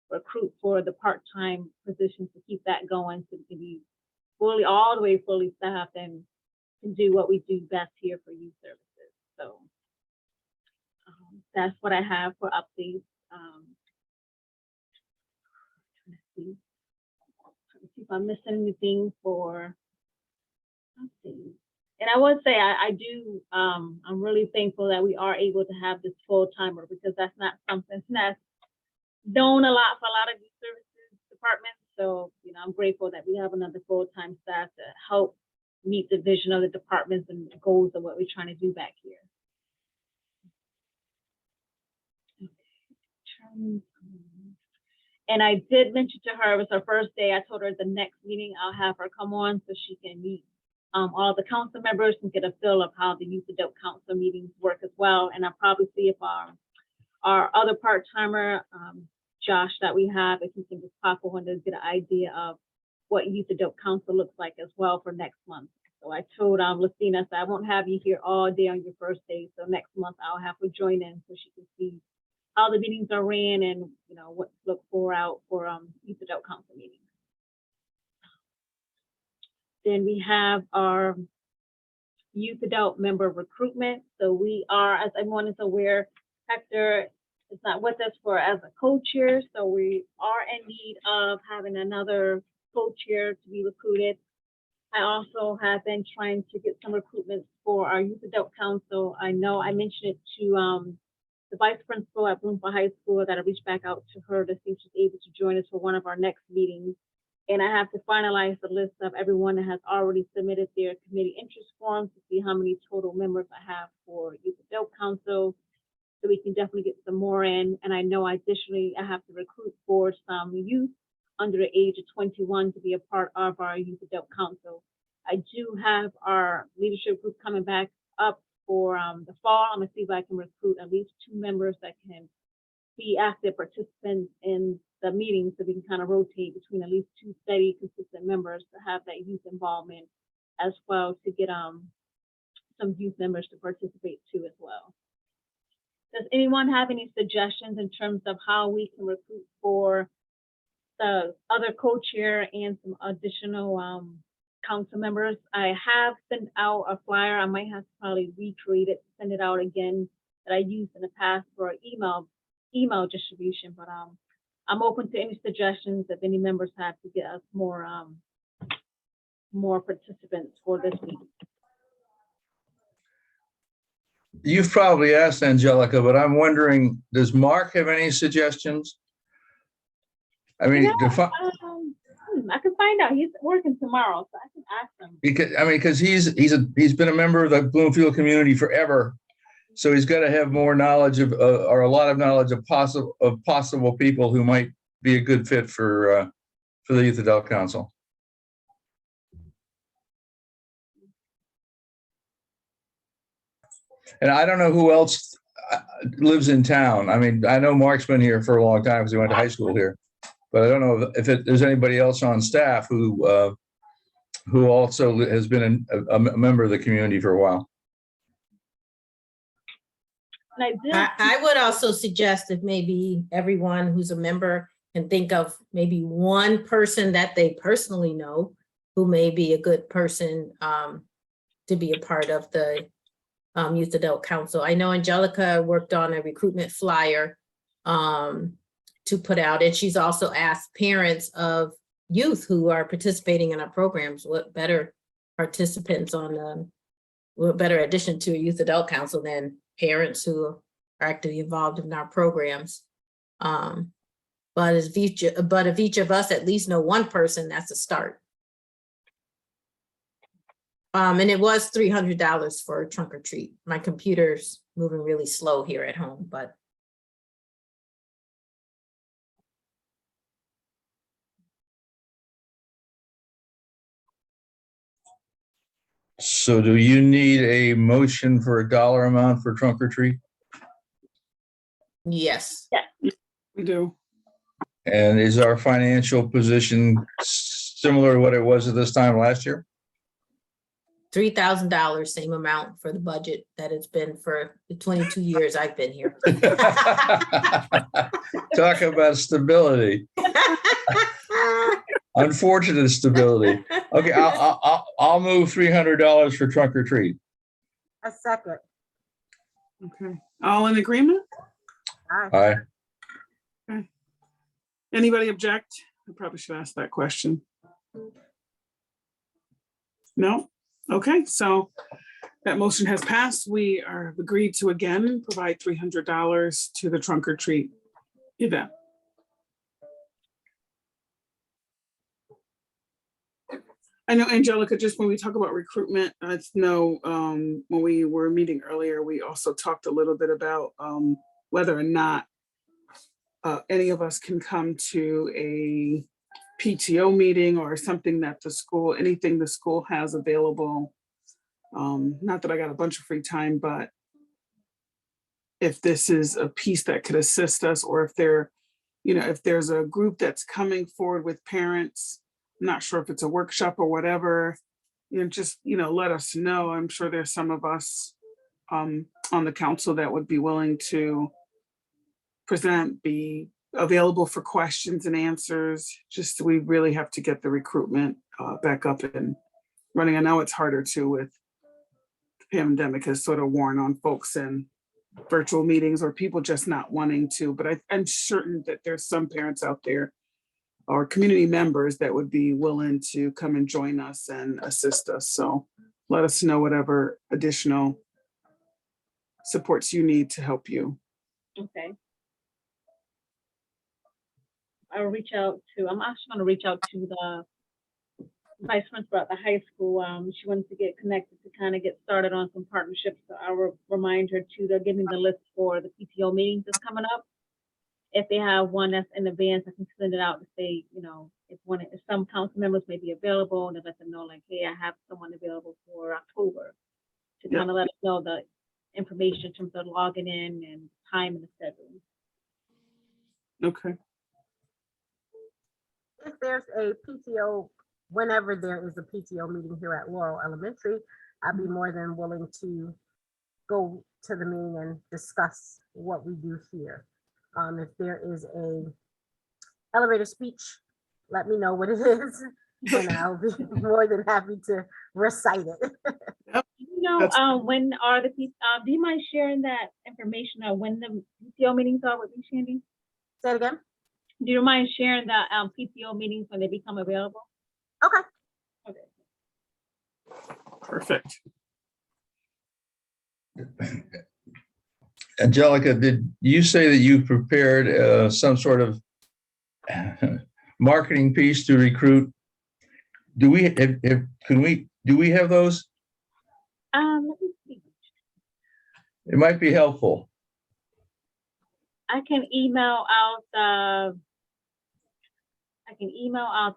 recruit for the part-time positions to keep that going so we can be all the way fully staffed and can do what we do best here for youth services. So that's what I have for updates. Let's see if I'm missing anything for, let's see. And I would say I do, I'm really thankful that we are able to have this full-timer, because that's not something that's known a lot for a lot of youth services departments. So, you know, I'm grateful that we have another full-time staff to help meet the vision of the departments and the goals of what we're trying to do back here. And I did mention to her, it was her first day. I told her the next meeting I'll have her come on so she can meet all the council members and get a feel of how the Youth Adult Council meetings work as well. And I'll probably see if our other part-timer, Josh, that we have, if he can just pop on to get an idea of what Youth Adult Council looks like as well for next month. So I told Lucina, so I won't have you here all day on your first day. So next month I'll have her join in so she can see how the meetings are ran and, you know, what to look for out for Youth Adult Council meetings. Then we have our Youth Adult member recruitment. So we are, as everyone is aware, Hector is not with us as a co-chair. So we are in need of having another co-chair to be recruited. I also have been trying to get some recruitment for our Youth Adult Council. I know I mentioned it to the vice principal at Bloomfield High School that I reached back out to her to see if she's able to join us for one of our next meetings. And I have to finalize the list of everyone that has already submitted their committee interest forms to see how many total members I have for Youth Adult Council, so we can definitely get some more in. And I know additionally I have to recruit for some youth under the age of 21 to be a part of our Youth Adult Council. I do have our leadership group coming back up for the fall. I'm gonna see if I can recruit at least 2 members that can be active participants in the meetings, so we can kind of rotate between at least 2 steady, consistent members to have that youth involvement as well, to get some youth members to participate too as well. Does anyone have any suggestions in terms of how we can recruit for the other co-chair and some additional council members? I have sent out a flyer. I might have to probably recreate it, send it out again, that I used in the past for email distribution, but I'm open to any suggestions if any members have to get us more participants for this meeting. You've probably asked Angelica, but I'm wondering, does Mark have any suggestions? I mean, I can find out. He's working tomorrow, so I can ask him. Because he's been a member of the Bloomfield community forever, so he's got to have more knowledge of or a lot of knowledge of possible people who might be a good fit for the Youth Adult Council. And I don't know who else lives in town. I mean, I know Mark's been here for a long time because he went to high school here, but I don't know if there's anybody else on staff who also has been a member of the community for a while. I would also suggest if maybe everyone who's a member can think of maybe one person that they personally know who may be a good person to be a part of the Youth Adult Council. I know Angelica worked on a recruitment flyer to put out, and she's also asked parents of youth who are participating in our programs what better participants on what better addition to a Youth Adult Council than parents who are actively involved in our programs. But if each of us at least know one person, that's a start. And it was $300 for a trunk or treat. My computer's moving really slow here at home, but. So do you need a motion for a dollar amount for trunk or treat? Yes. We do. And is our financial position similar to what it was at this time last year? $3,000, same amount for the budget that it's been for the 22 years I've been here. Talk about stability. Unfortunate stability. Okay, I'll move $300 for trunk or treat. A second. Okay. All in agreement? Aye. Aye. Anybody object? I probably should ask that question. No? Okay, so that motion has passed. We are agreed to again provide $300 to the trunk or treat event. I know, Angelica, just when we talk about recruitment, I know when we were meeting earlier, we also talked a little bit about whether or not any of us can come to a PTO meeting or something that the school, anything the school has available. Not that I got a bunch of free time, but if this is a piece that could assist us, or if if there's a group that's coming forward with parents, I'm not sure if it's a workshop or whatever, just, let us know. I'm sure there's some of us on the council that would be willing to present, be available for questions and answers. Just, we really have to get the recruitment back up and running. I know it's harder too with the pandemic has sort of worn on folks in virtual meetings or people just not wanting to, but I'm certain that there's some parents out there or community members that would be willing to come and join us and assist us. So let us know whatever additional supports you need to help you. Okay. I'm actually going to reach out to the vice principal at the high school. She wants to get connected to kind of get started on some partnerships. So I will remind her to give me the list for the PTO meetings that's coming up. If they have one that's in advance, I can send it out to say, if some council members may be available, and let them know, like, hey, I have someone available for October, to kind of let us know the information in terms of logging in and time and the schedule. Okay. If there's a PTO, whenever there is a PTO meeting here at Laurel Elementary, I'd be more than willing to go to the meeting and discuss what we do here. If there is a elevator speech, let me know what it is, and I'll be more than happy to recite it. When are the do you mind sharing that information on when the PTO meetings are with you, Shandy? Say it again. Do you mind sharing the PTO meetings when they become available? Okay. Okay. Perfect. Angelica, did you say that you prepared some sort of marketing piece to recruit? Do we have those? Let me see. It might be helpful. I can email out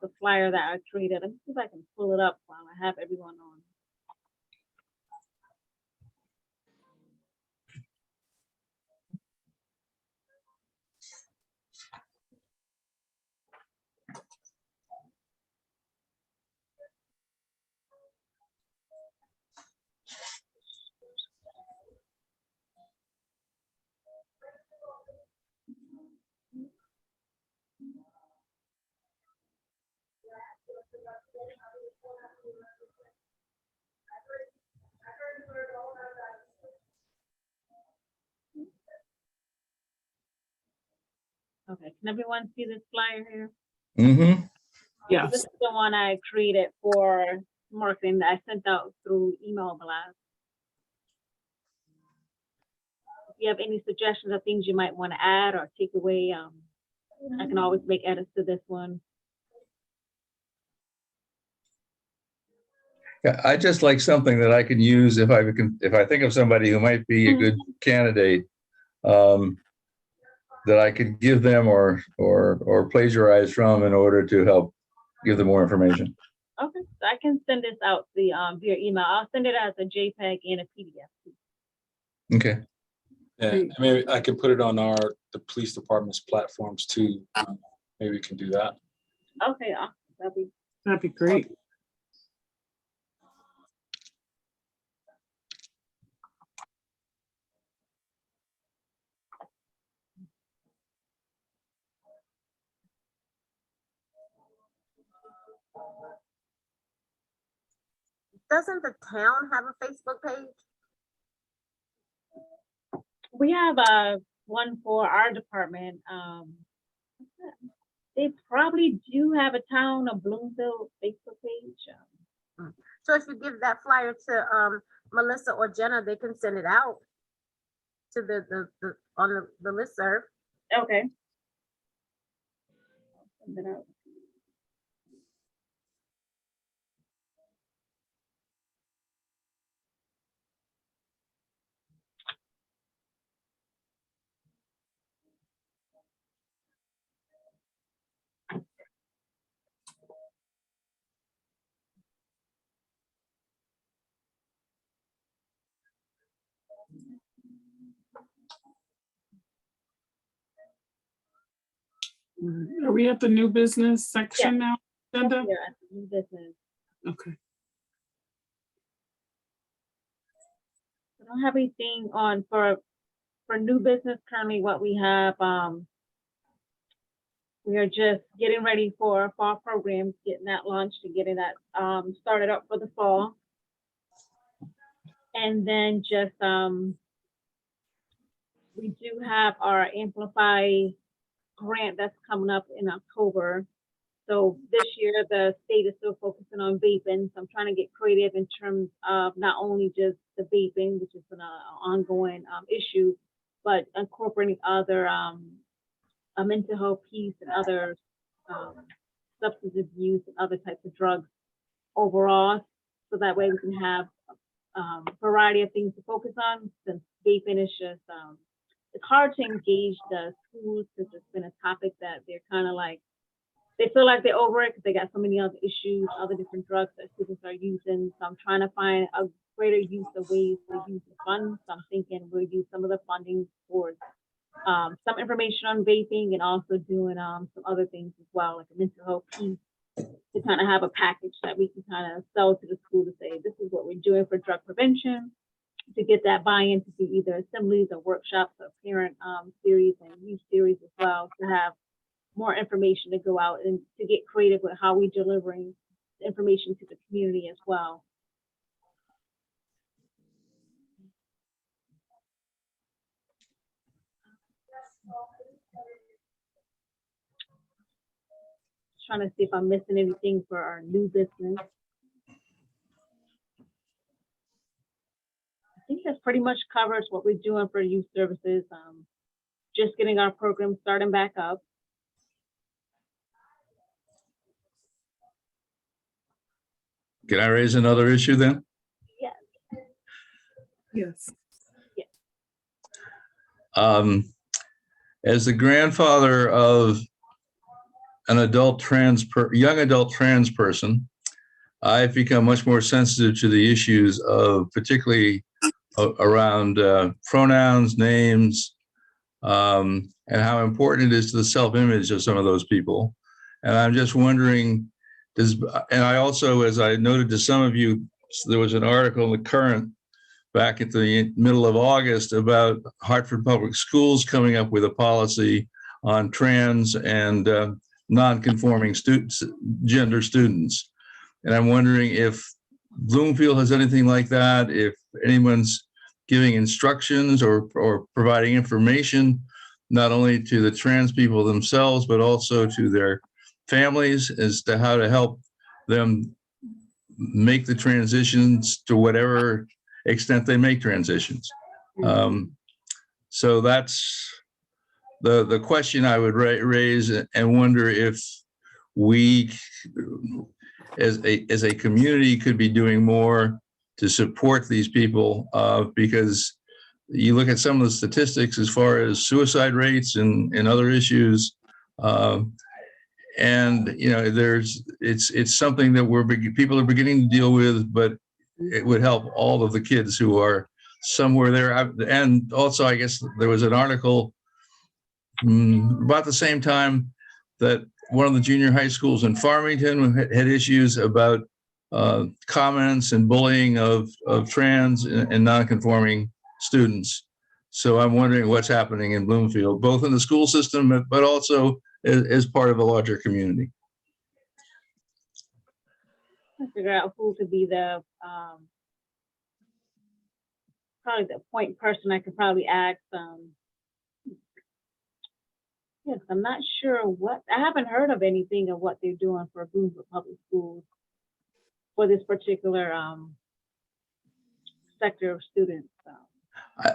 the flyer that I created. Let me see if I can pull it up while I have everyone on. Okay, can everyone see this flyer here? Mm-hmm. Yes. This is the one I created for marketing that I sent out through email blast. If you have any suggestions of things you might want to add or take away, I can always make edits to this one. Yeah, I just like something that I can use if I think of somebody who might be a good candidate, that I could give them or plagiarize from in order to help give them more information. Okay, so I can send this out via email. I'll send it as a JPEG and a PDF. Okay. Yeah, maybe I can put it on the police department's platforms too. Maybe we can do that. Okay, awesome. That'd be great. Doesn't the town have a Facebook page? We have one for our department. They probably do have a town of Bloomfield Facebook page. So if you give that flyer to Melissa or Jenna, they can send it out to the on the listserv. Okay. I'll send it out. Are we at the new business section now, Linda? Yeah, that's a new business. Okay. I don't have anything on for new business currently. What we have, we are just getting ready for fall programs, getting that launched and getting that started up for the fall. And then just we do have our Amplify grant that's coming up in October. So this year the state is still focusing on vaping. So I'm trying to get creative in terms of not only just the vaping, which is an ongoing issue, but incorporating other a mental health piece and other substance abuse and other types of drugs overall. So that way we can have a variety of things to focus on, since vaping is just, it's hard to engage the schools because it's been a topic that they're kind of like, they feel like they're over it because they got so many other issues, other different drugs that students are using. So I'm trying to find a greater use of ways to use the funds. So I'm thinking we'll use some of the funding towards some information on vaping and also doing some other things as well, like a mental health piece, to kind of have a package that we can kind of sell to the school to say, this is what we're doing for drug prevention, to get that buy-in to do either assemblies or workshops or parent series and youth series as well, to have more information to go out and to get creative with how we're delivering information to the community as well. Trying to see if I'm missing anything for our new business. I think that pretty much covers what we're doing for youth services. Just getting our program starting back up. Can I raise another issue then? Yes. Yes. As the grandfather of an young adult trans person, I've become much more sensitive to the issues of particularly around pronouns, names, and how important it is to the self-image of some of those people. And I'm just wondering, and I also, as I noted to some of you, there was an article in the Current back at the middle of August about Hartford Public Schools coming up with a policy on trans and non-conforming gender students. And I'm wondering if Bloomfield has anything like that, if anyone's giving instructions or providing information, not only to the trans people themselves, but also to their families as to how to help them make the transitions to whatever extent they make transitions. So that's the question I would raise and wonder if we, as a community, could be doing more to support these people, because you look at some of the statistics as far as suicide rates and other issues, and it's something that people are beginning to deal with, but it would help all of the kids who are somewhere there. And also, I guess there was an article about the same time that one of the junior high schools in Farmington had issues about comments and bullying of trans and non-conforming students. So I'm wondering what's happening in Bloomfield, both in the school system, but also as part of a larger community. Figure out who could be the probably the point person I could probably ask. Yes, I'm not sure I haven't heard of anything of what they're doing for Bloomfield Public Schools for this particular sector of students. So.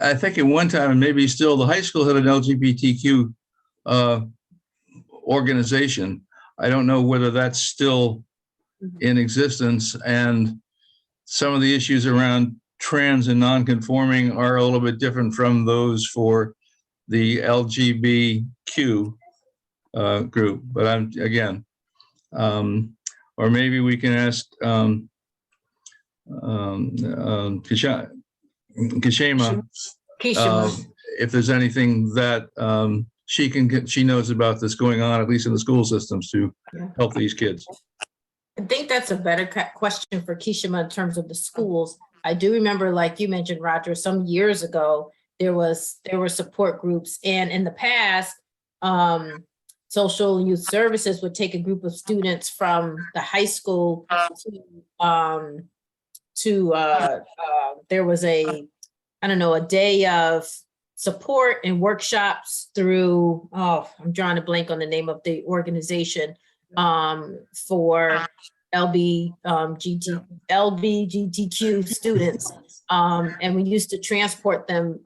I think at one time, and maybe still, the high school had an LGBTQ organization. I don't know whether that's still in existence, and some of the issues around trans and non-conforming are a little bit different from those for the LGBTQ group. But or maybe we can ask Kishima if there's anything that she knows about this going on, at least in the school systems, to help these kids. I think that's a better question for Kishima in terms of the schools. I do remember, like you mentioned, Roger, some years ago, there were support groups, and in the past, social and youth services would take a group of students from the high school there was a day of support and workshops through, I'm drawing a blank on the name of the organization, for LGBTQ students. And we used to transport them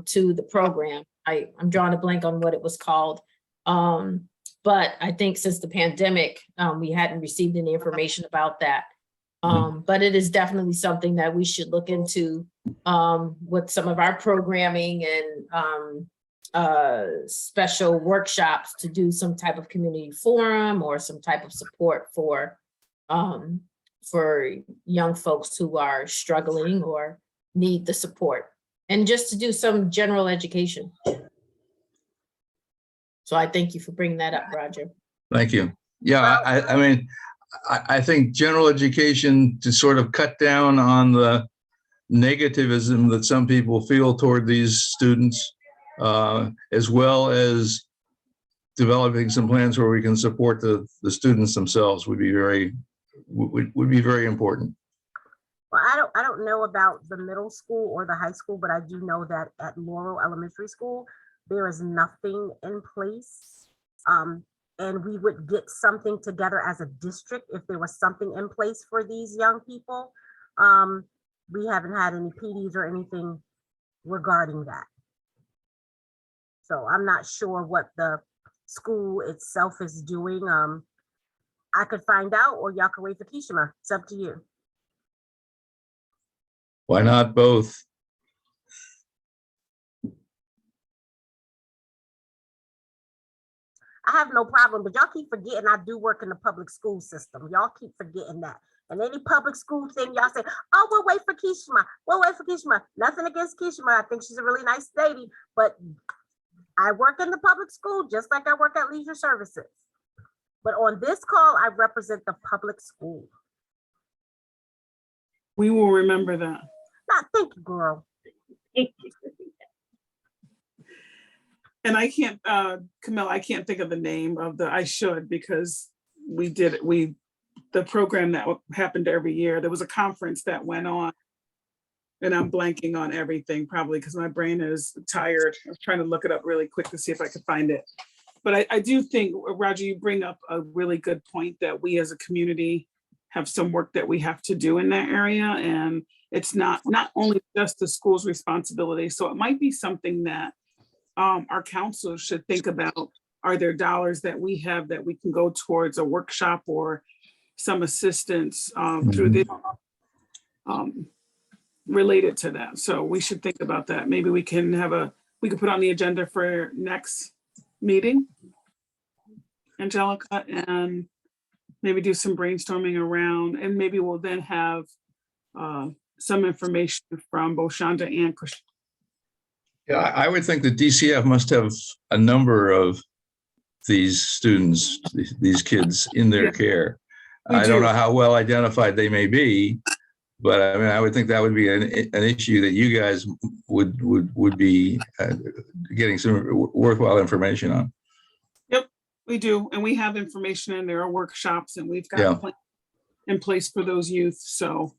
to the program. I'm drawing a blank on what it was called. But I think since the pandemic, we hadn't received any information about that. But it is definitely something that we should look into with some of our programming and special workshops to do some type of community forum or some type of support for young folks who are struggling or need the support, and just to do some general education. So I thank you for bringing that up, Roger. Thank you. Yeah, I mean, I think general education to sort of cut down on the negativism that some people feel toward these students, as well as developing some plans where we can support the students themselves would be very important. Well, I don't know about the middle school or the high school, but I do know that at Laurel Elementary School, there is nothing in place. And we would get something together as a district if there was something in place for these young people. We haven't had any PDs or anything regarding that. So I'm not sure what the school itself is doing. I could find out, or y'all can wait for Kishima. It's up to you. Why not both? I have no problem, but y'all keep forgetting I do work in the public school system. Y'all keep forgetting that. And any public school thing, y'all say, oh, we'll wait for Kishima. We'll wait for Kishima. Nothing against Kishima. I think she's a really nice lady, but I work in the public school just like I work at Leisure Services. But on this call, I represent the public school. We will remember that. Thank you, girl. And I can't, Camille, I can't think of the name of I should, because the program that happened every year, there was a conference that went on, and I'm blanking on everything, probably because my brain is tired. I was trying to look it up really quick to see if I could find it. But I do think, Roger, you bring up a really good point that we as a community have some work that we have to do in that area. And it's not only just the school's responsibility. So it might be something that our council should think about, are there dollars that we have that we can go towards a workshop or some assistance through this related to that. So we should think about that. Maybe we can we could put on the agenda for next meeting, Angelica, and maybe do some brainstorming around, and maybe we'll then have some information from both Shonda and Chris. Yeah, I would think that DCF must have a number of these students, these kids in their care. I don't know how well identified they may be, but I mean, I would think that would be an issue that you guys would be getting some worthwhile information on. Yep, we do. And we have information, and there are workshops, and we've got a plan in place for those youth. So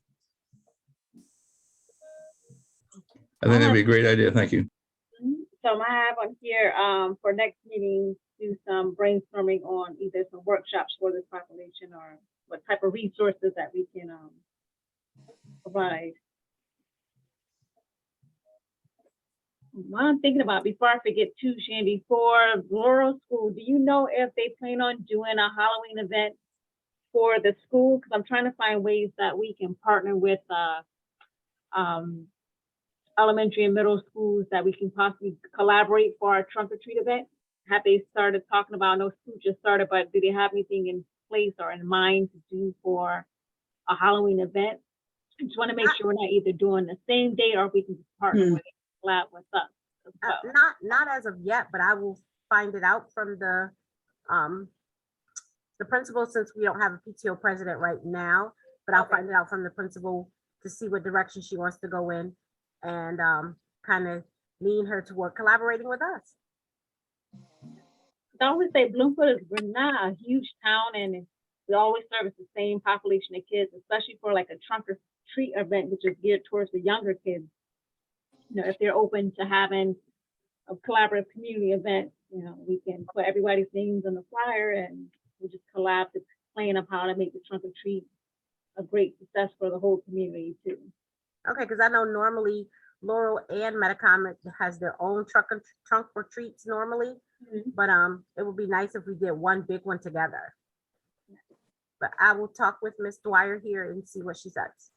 I think that'd be a great idea. Thank you. So I have on here for next meeting, do some brainstorming on either some workshops for this population or what type of resources that we can provide. What I'm thinking about, before I forget too, Shandy, for Laurel School, do you know if they plan on doing a Halloween event for the school? Because I'm trying to find ways that we can partner with elementary and middle schools that we can possibly collaborate for our trunk or treat event. Have they started talking about, I know school just started, but do they have anything in place or in mind to do for a Halloween event? I just want to make sure we're not either doing the same day or if we can just partner with it, collab with us as well. Not as of yet, but I will find it out from the principal, since we don't have a PTO president right now, but I'll find it out from the principal to see what direction she wants to go in, and kind of lean her toward collaborating with us. I always say Bloomfield we're not a huge town, and we always service the same population of kids, especially for like a trunk or treat event, which is geared towards the younger kids. You know, if they're open to having a collaborative community event, you know, we can put everybody's names on the flyer and we'll just collab the plan of how to make the trunk or treat a great success for the whole community too. Okay, because I know normally Laurel and Metacom has their own trunk or treats normally, but it would be nice if we did one big one together. But I will talk with Miss Dwyer here and see what she says.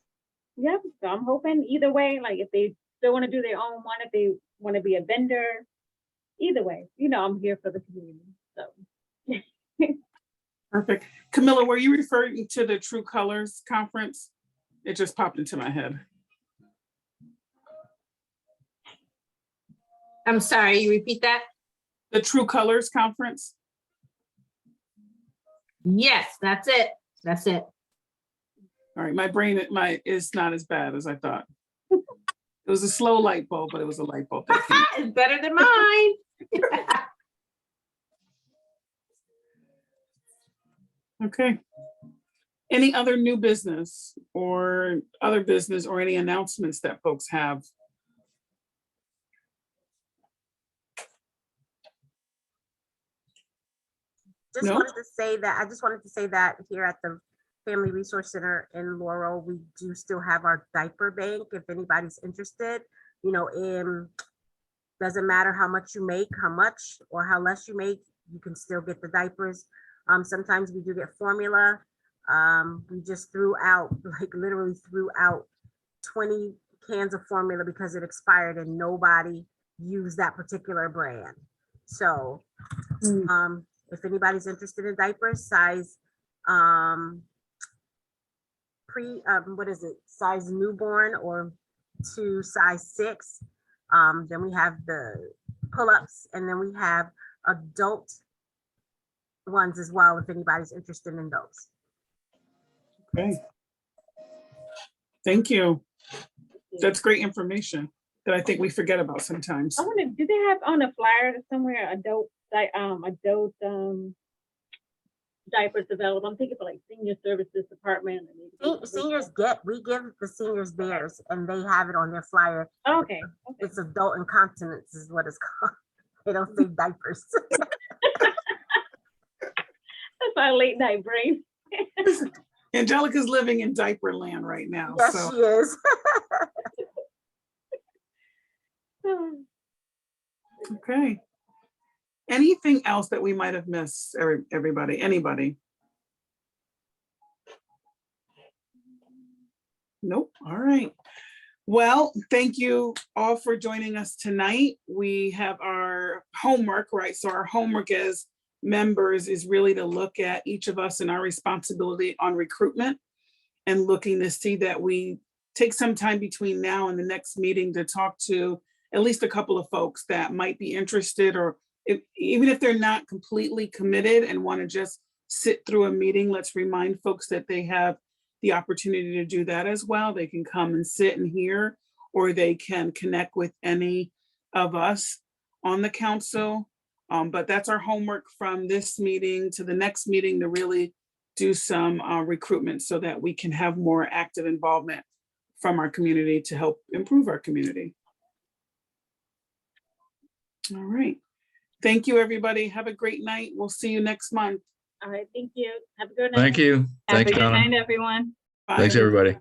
Yep, so I'm hoping either way, like if they still want to do their own one, if they want to be a vendor, either way, you know, I'm here for the community, so. Perfect. Camilla, were you referring to the True Colors Conference? It just popped into my head. I'm sorry, you repeat that? The True Colors Conference? Yes, that's it. That's it. All right, my brain is not as bad as I thought. It was a slow light bulb, but it was a light bulb. It's better than mine. Okay. Any other new business or any announcements that folks have? I just wanted to say that here at the Family Resource Center in Laurel, we do still have our diaper bank. If anybody's interested, you know, doesn't matter how much you make, how much or how less you make, you can still get the diapers. Sometimes we do get formula. We just literally threw out 20 cans of formula because it expired and nobody used that particular brand. So if anybody's interested in diapers, size size newborn or to size 6. Then we have the pull-ups, and then we have adult ones as well, if anybody's interested in those. Okay. Thank you. That's great information that I think we forget about sometimes. I wonder, do they have on a flyer somewhere adult diapers available? I'm thinking for like senior services department. We give the seniors theirs, and they have it on their flyer. Oh, okay. It's adult incontinence is what it's called. They don't say diapers. That's our late night brain. Angelica's living in diaper land right now. Yes, so. she is. Okay. Okay. Anything else that we might have missed, everybody, anybody? Nope. All right. Well, thank you all for joining us tonight. We have our homework, right? So our homework as members is really to look at each of us and our responsibility on recruitment and looking to see that we take some time between now and the next meeting to talk to at least a couple of folks that might be interested, or even if they're not completely committed and want to just sit through a meeting, let's remind folks that they have the opportunity to do that as well. They can come and sit and hear, or they can connect with any of us on the council. But that's our homework from this meeting to the next meeting, to really do some recruitment so that we can have more active involvement from our community to help improve our community. All right. Thank you, everybody. Have a great night. We'll see you next month. All right, thank you. Have a good night. Thank you. Have Thanks, a good Donna. night, everyone. Bye. Thanks, everybody.